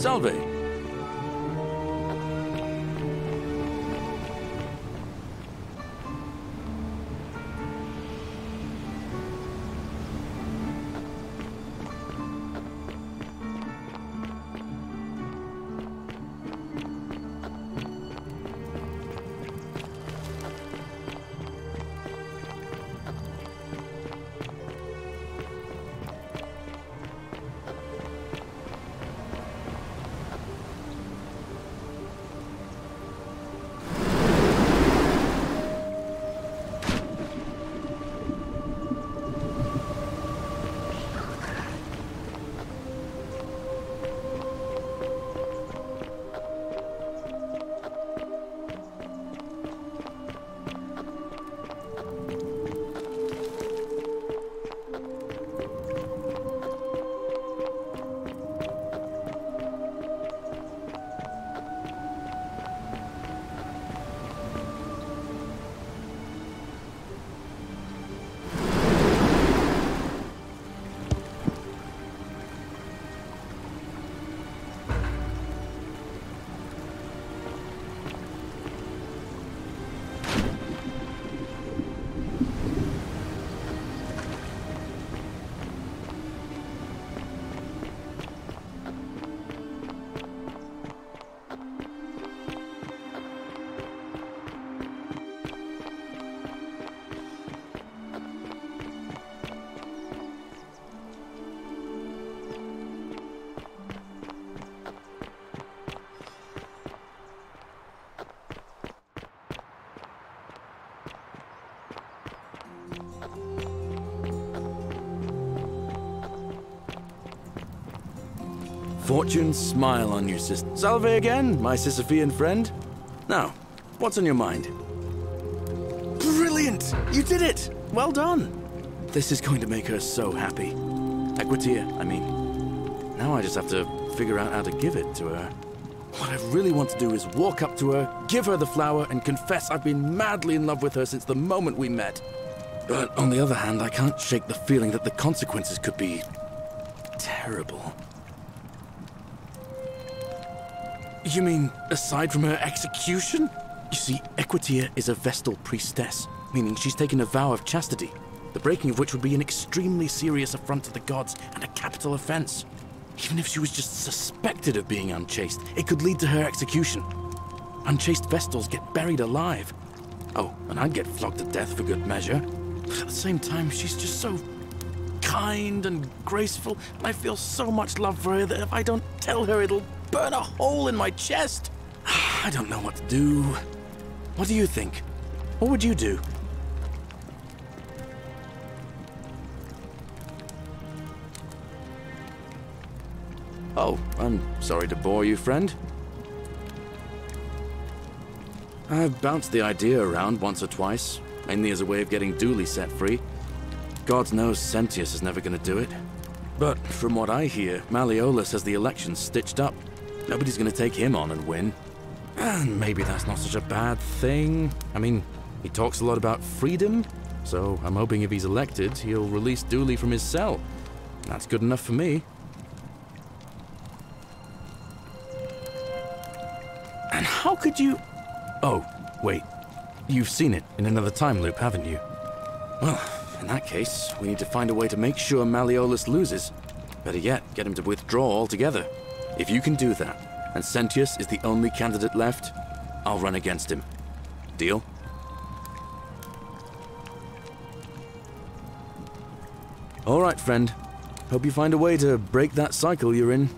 Speaker 3: Salve. Fortune smile on you, sister. Salve again, my Sisyphean friend. Now, what's on your mind? Brilliant! You did it! Well done! This is going to make her so happy. Equitia, I mean. Now I just have to figure out how to give it to her. What I really want to do is walk up to her, give her the flower, and confess I've been madly in love with her since the moment we met. But on the other hand, I can't shake the feeling that the consequences could be terrible. You mean, aside from her execution? You see, Equitia is a Vestal priestess, meaning she's taken a vow of chastity, the breaking of which would be an extremely serious affront to the gods and a capital offense. Even if she was just suspected of being unchaste, it could lead to her execution. Unchaste Vestals get buried alive. Oh, and I'd get flogged to death for good measure. But at the same time, she's just so kind and graceful, and I feel so much love for her that if I don't tell her, it'll burn a hole in my chest. I don't know what to do. What do you think? What would you do? Oh, I'm sorry to bore you, friend. I've bounced the idea around once or twice, mainly as a way of getting Dooley set free. God knows Sentius is never going to do it. But from what I hear, Malleolus has the elections stitched up. Nobody's going to take him on and win. And maybe that's not such a bad thing. I mean, he talks a lot about freedom, so I'm hoping if he's elected, he'll release Dooley from his cell. That's good enough for me. And how could you... Oh, wait. You've seen it in another time loop, haven't you? Well, in that case, we need to find a way to make sure Malleolus loses. Better yet, get him to withdraw altogether. If you can do that, and Sentius is the only candidate left, I'll run against him. Deal? All right, friend. Hope you find a way to break that cycle you're in.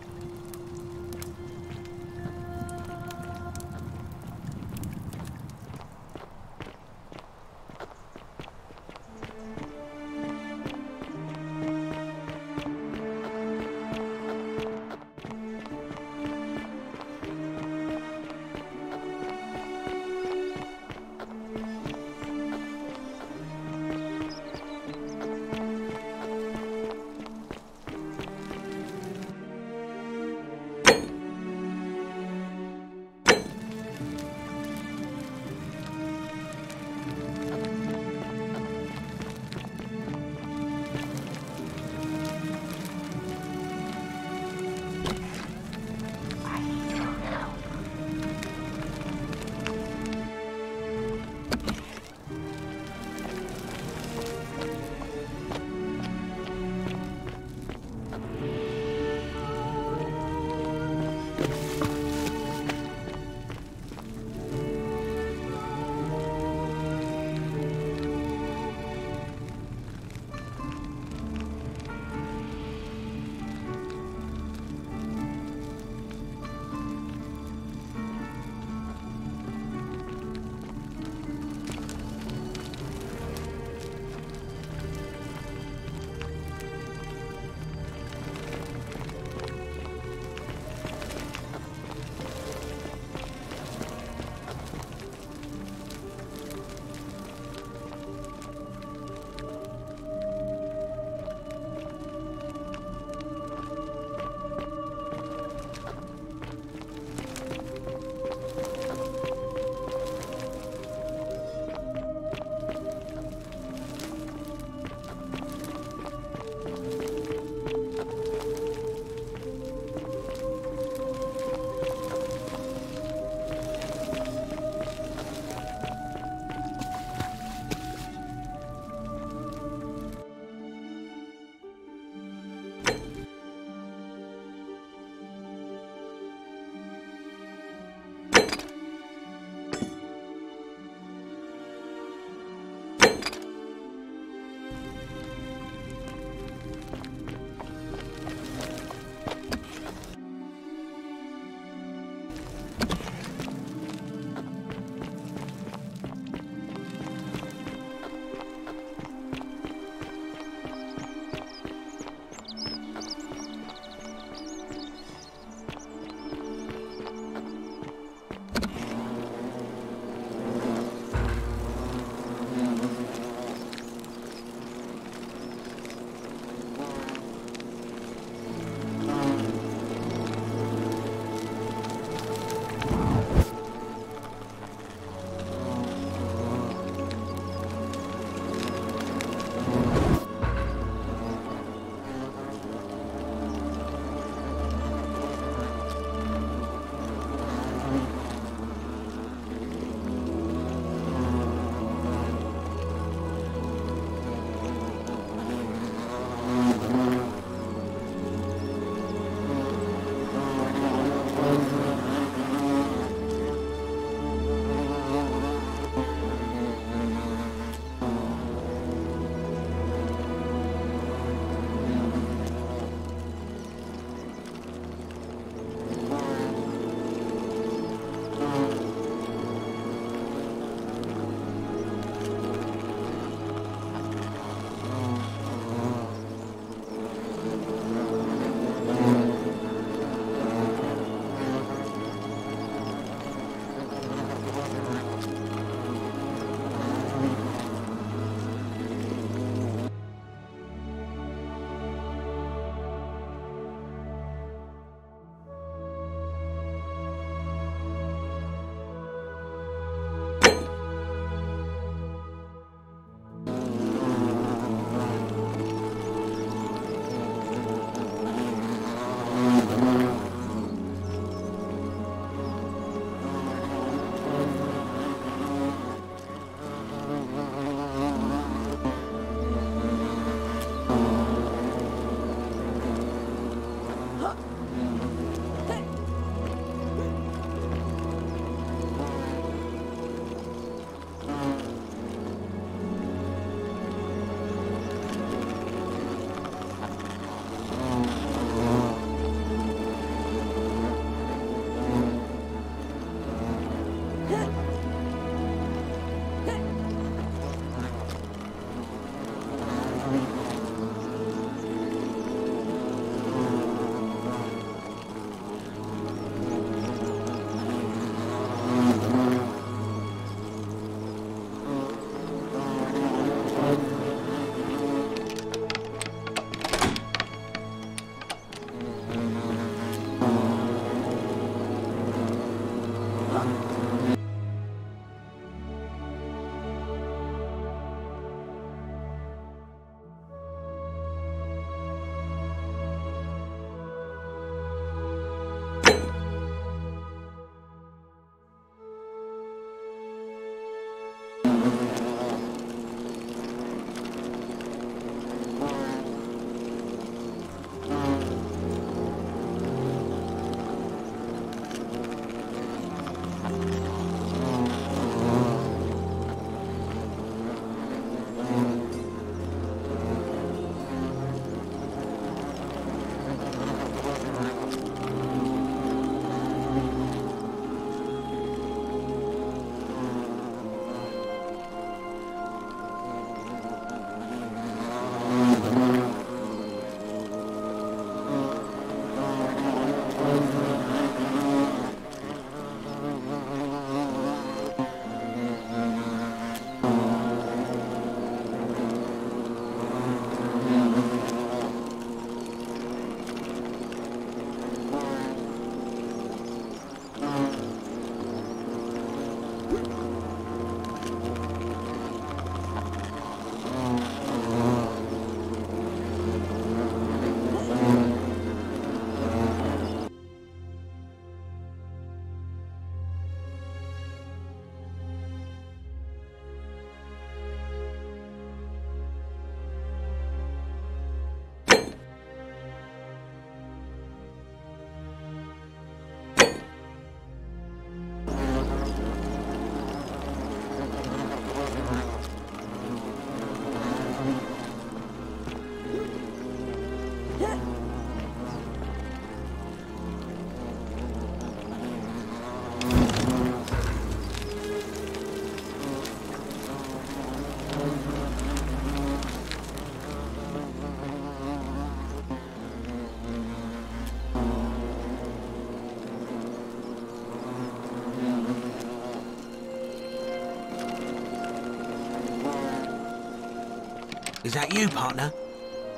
Speaker 7: Is that you, partner?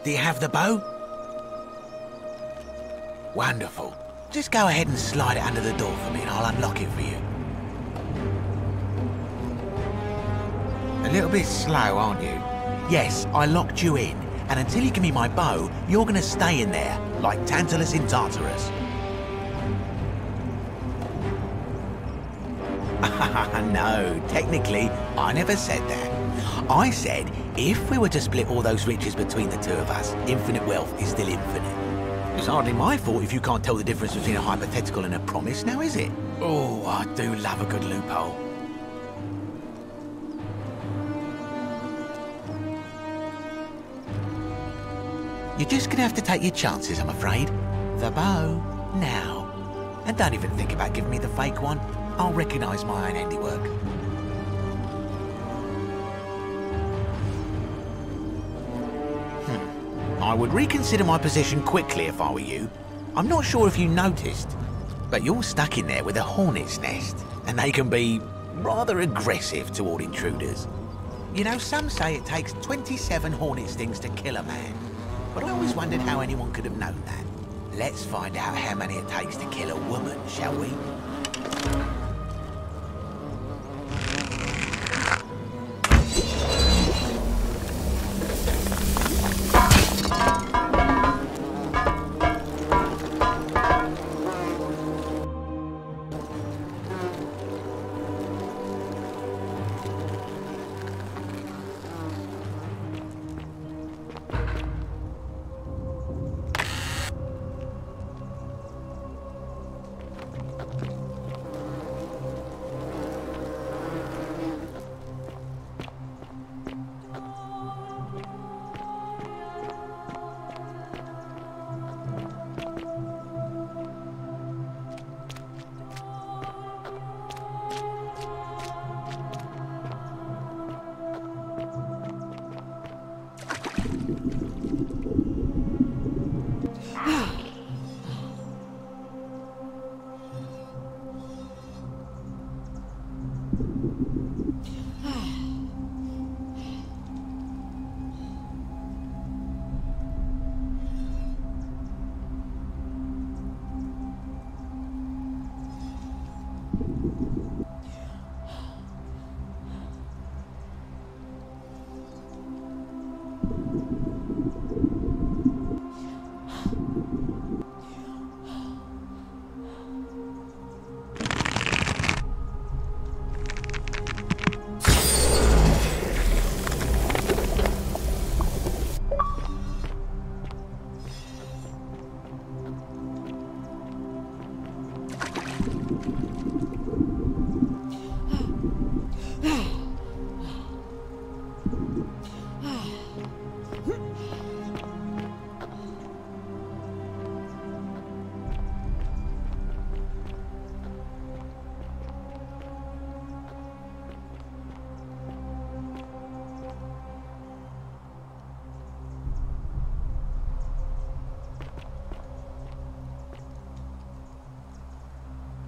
Speaker 7: Do you have the bow? Wonderful. Just go ahead and slide it under the door for me and I'll unlock it for you. A little bit slow, aren't you? Yes, I locked you in, and until you give me my bow, you're gonna stay in there, like Tantalus in Tartarus. No, technically, I never said that. I said, if we were to split all those riches between the two of us, infinite wealth is still infinite. It's hardly my fault if you can't tell the difference between a hypothetical and a promise, now is it? Oh, I do love a good loophole. You're just gonna have to take your chances, I'm afraid. The bow, now. And don't even think about giving me the fake one. I'll recognise my own handiwork. I would reconsider my position quickly if I were you. I'm not sure if you noticed, but you're stuck in there with a hornet's nest, and they can be rather aggressive toward intruders. You know, some say it takes 27 hornet stings to kill a man, but I always wondered how anyone could have known that. Let's find out how many it takes to kill a woman, shall we?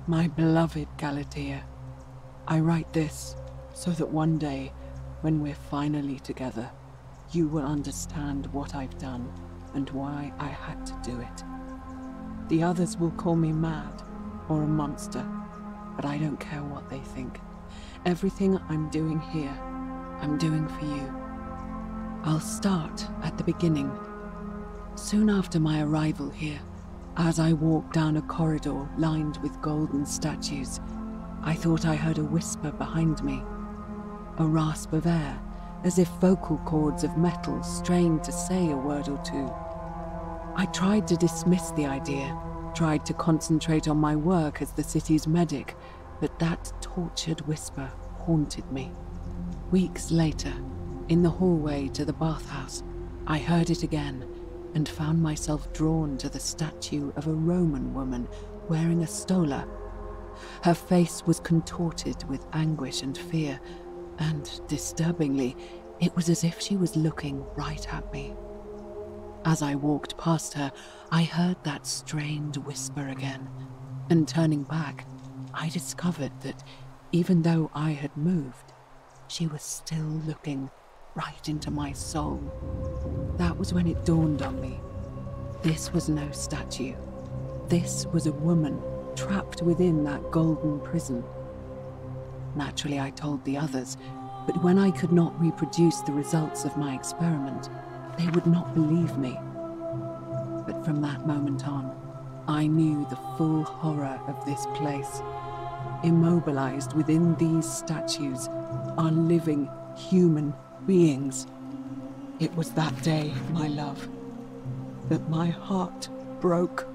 Speaker 14: My beloved Galatea, I write this so that one day, when we're finally together, you will understand what I've done and why I had to do it. The others will call me mad or a monster, but I don't care what they think. Everything I'm doing here, I'm doing for you. I'll start at the beginning. Soon after my arrival here, as I walked down a corridor lined with golden statues, I thought I heard a whisper behind me. A rasp of air, as if vocal cords of metal strained to say a word or two. I tried to dismiss the idea, tried to concentrate on my work as the city's medic, but that tortured whisper haunted me. Weeks later, in the hallway to the bathhouse, I heard it again, and found myself drawn to the statue of a Roman woman wearing a stola. Her face was contorted with anguish and fear, and, disturbingly, it was as if she was looking right at me. As I walked past her, I heard that strained whisper again, and turning back, I discovered that, even though I had moved, she was still looking right into my soul. That was when it dawned on me. This was no statue. This was a woman trapped within that golden prison. Naturally, I told the others, but when I could not reproduce the results of my experiment, they would not believe me. But from that moment on, I knew the full horror of this place. Immobilized within these statues are living human beings. It was that day, my love, that my heart broke.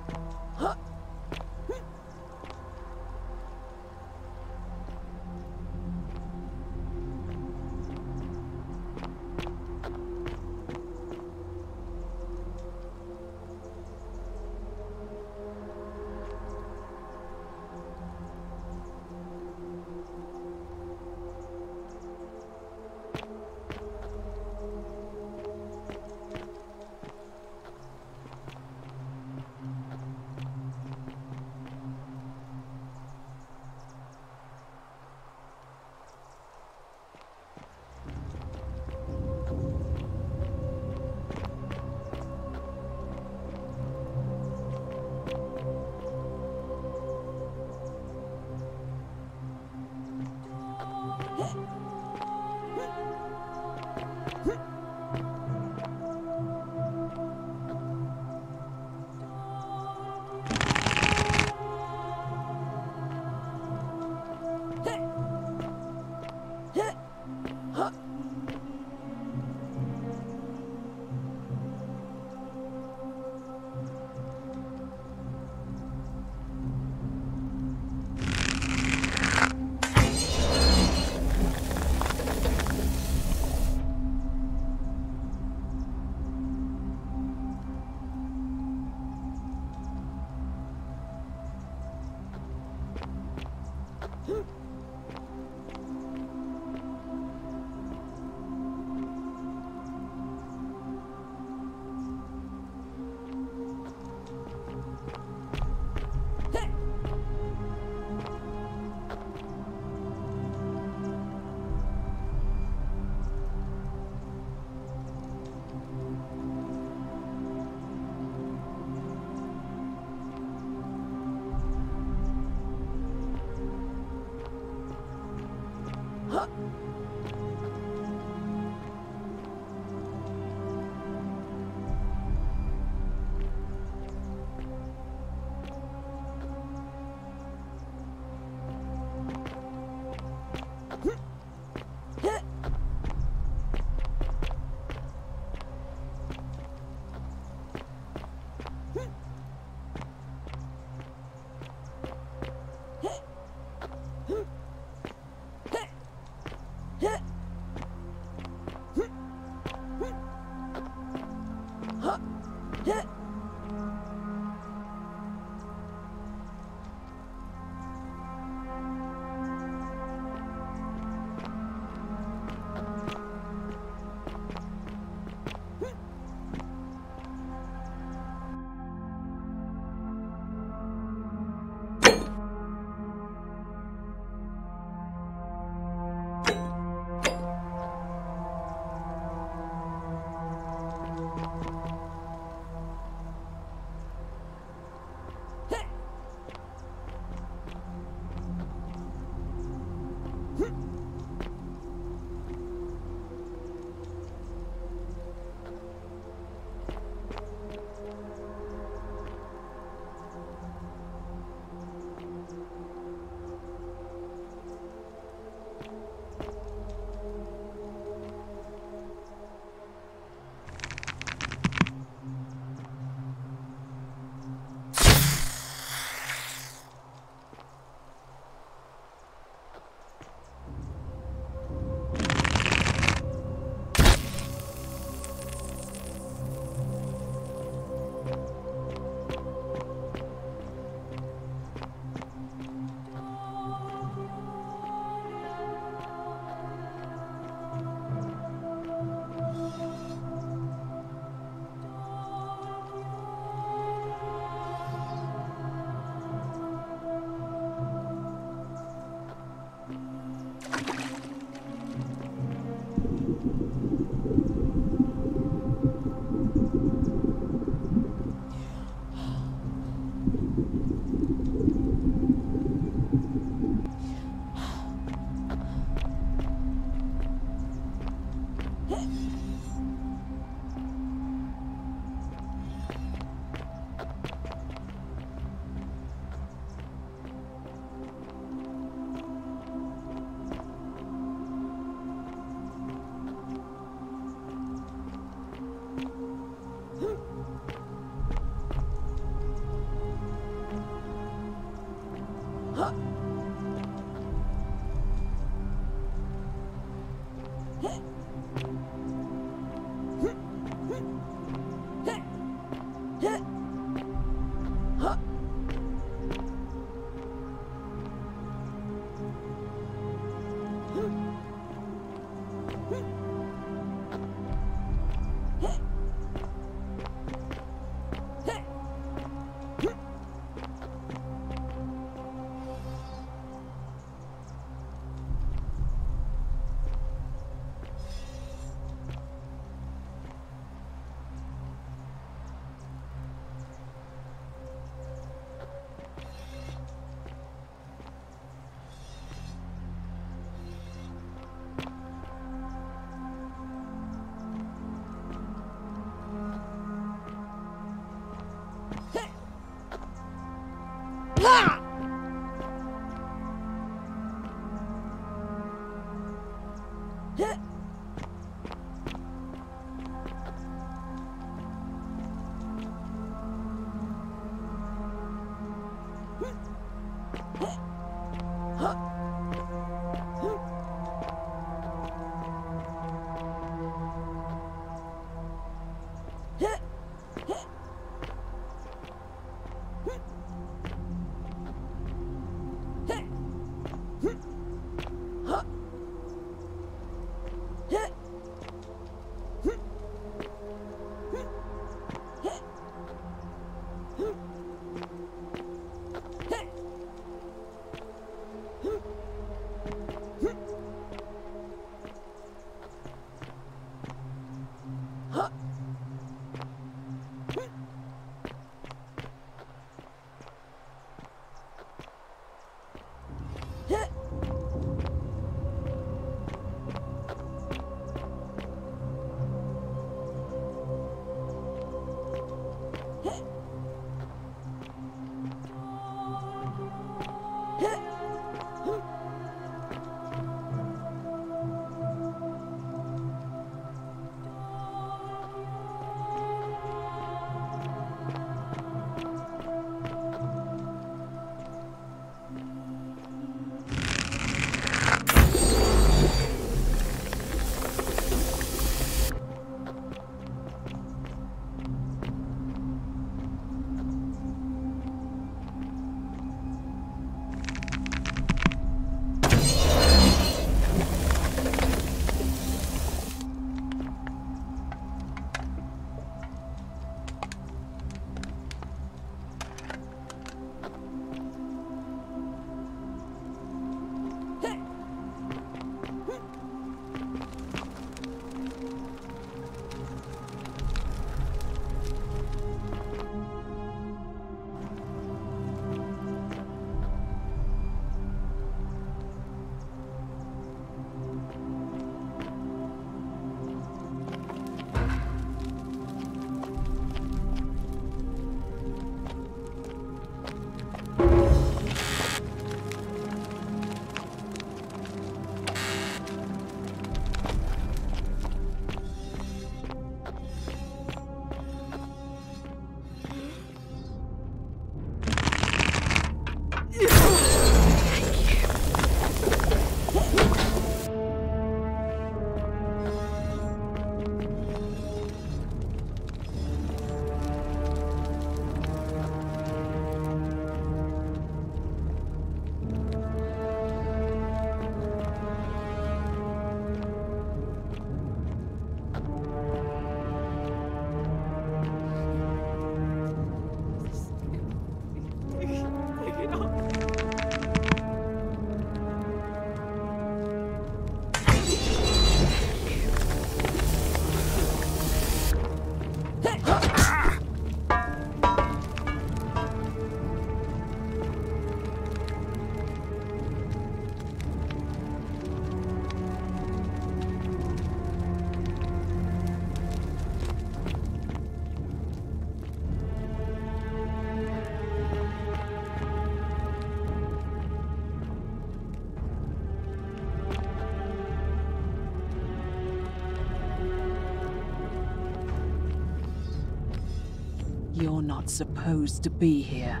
Speaker 14: You're not supposed to be here.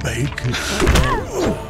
Speaker 1: Make it slow.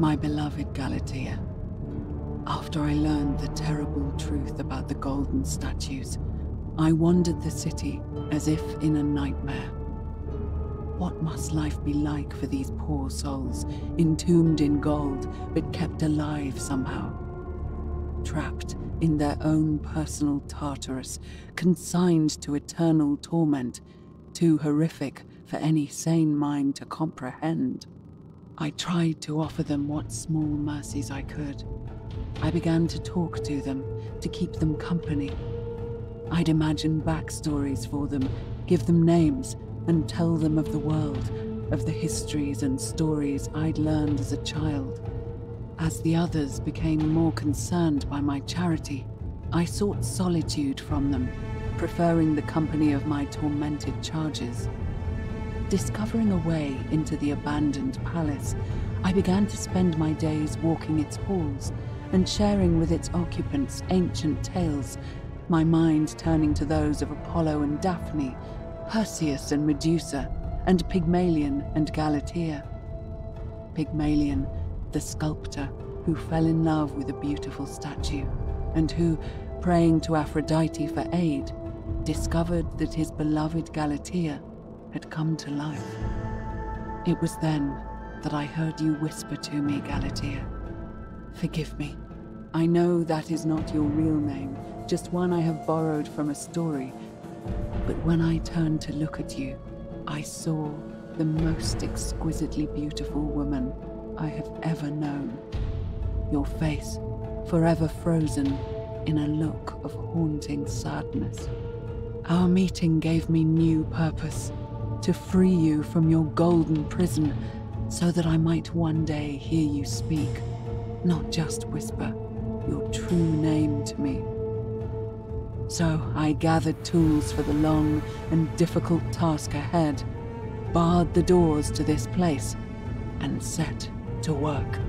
Speaker 14: My beloved Galatea, after I learned the terrible truth about the golden statues, I wandered the city as if in a nightmare. What must life be like for these poor souls, entombed in gold, but kept alive somehow? Trapped in their own personal Tartarus, consigned to eternal torment, too horrific for any sane mind to comprehend. I tried to offer them what small mercies I could. I began to talk to them, to keep them company. I'd imagine backstories for them, give them names, and tell them of the world, of the histories and stories I'd learned as a child. As the others became more concerned by my charity, I sought solitude from them, preferring the company of my tormented charges. Discovering a way into the abandoned palace, I began to spend my days walking its halls and sharing with its occupants ancient tales, my mind turning to those of Apollo and Daphne, Perseus and Medusa, and Pygmalion and Galatea. Pygmalion, the sculptor who fell in love with a beautiful statue, and who, praying to Aphrodite for aid, discovered that his beloved Galatea had come to life. It was then that I heard you whisper to me, Galatea. Forgive me. I know that is not your real name, just one I have borrowed from a story. But when I turned to look at you, I saw the most exquisitely beautiful woman I have ever known. Your face, forever frozen in a look of haunting sadness. Our meeting gave me new purpose, to free you from your golden prison, so that I might one day hear you speak, not just whisper, your true name to me. So I gathered tools for the long and difficult task ahead, barred the doors to this place, and set to work.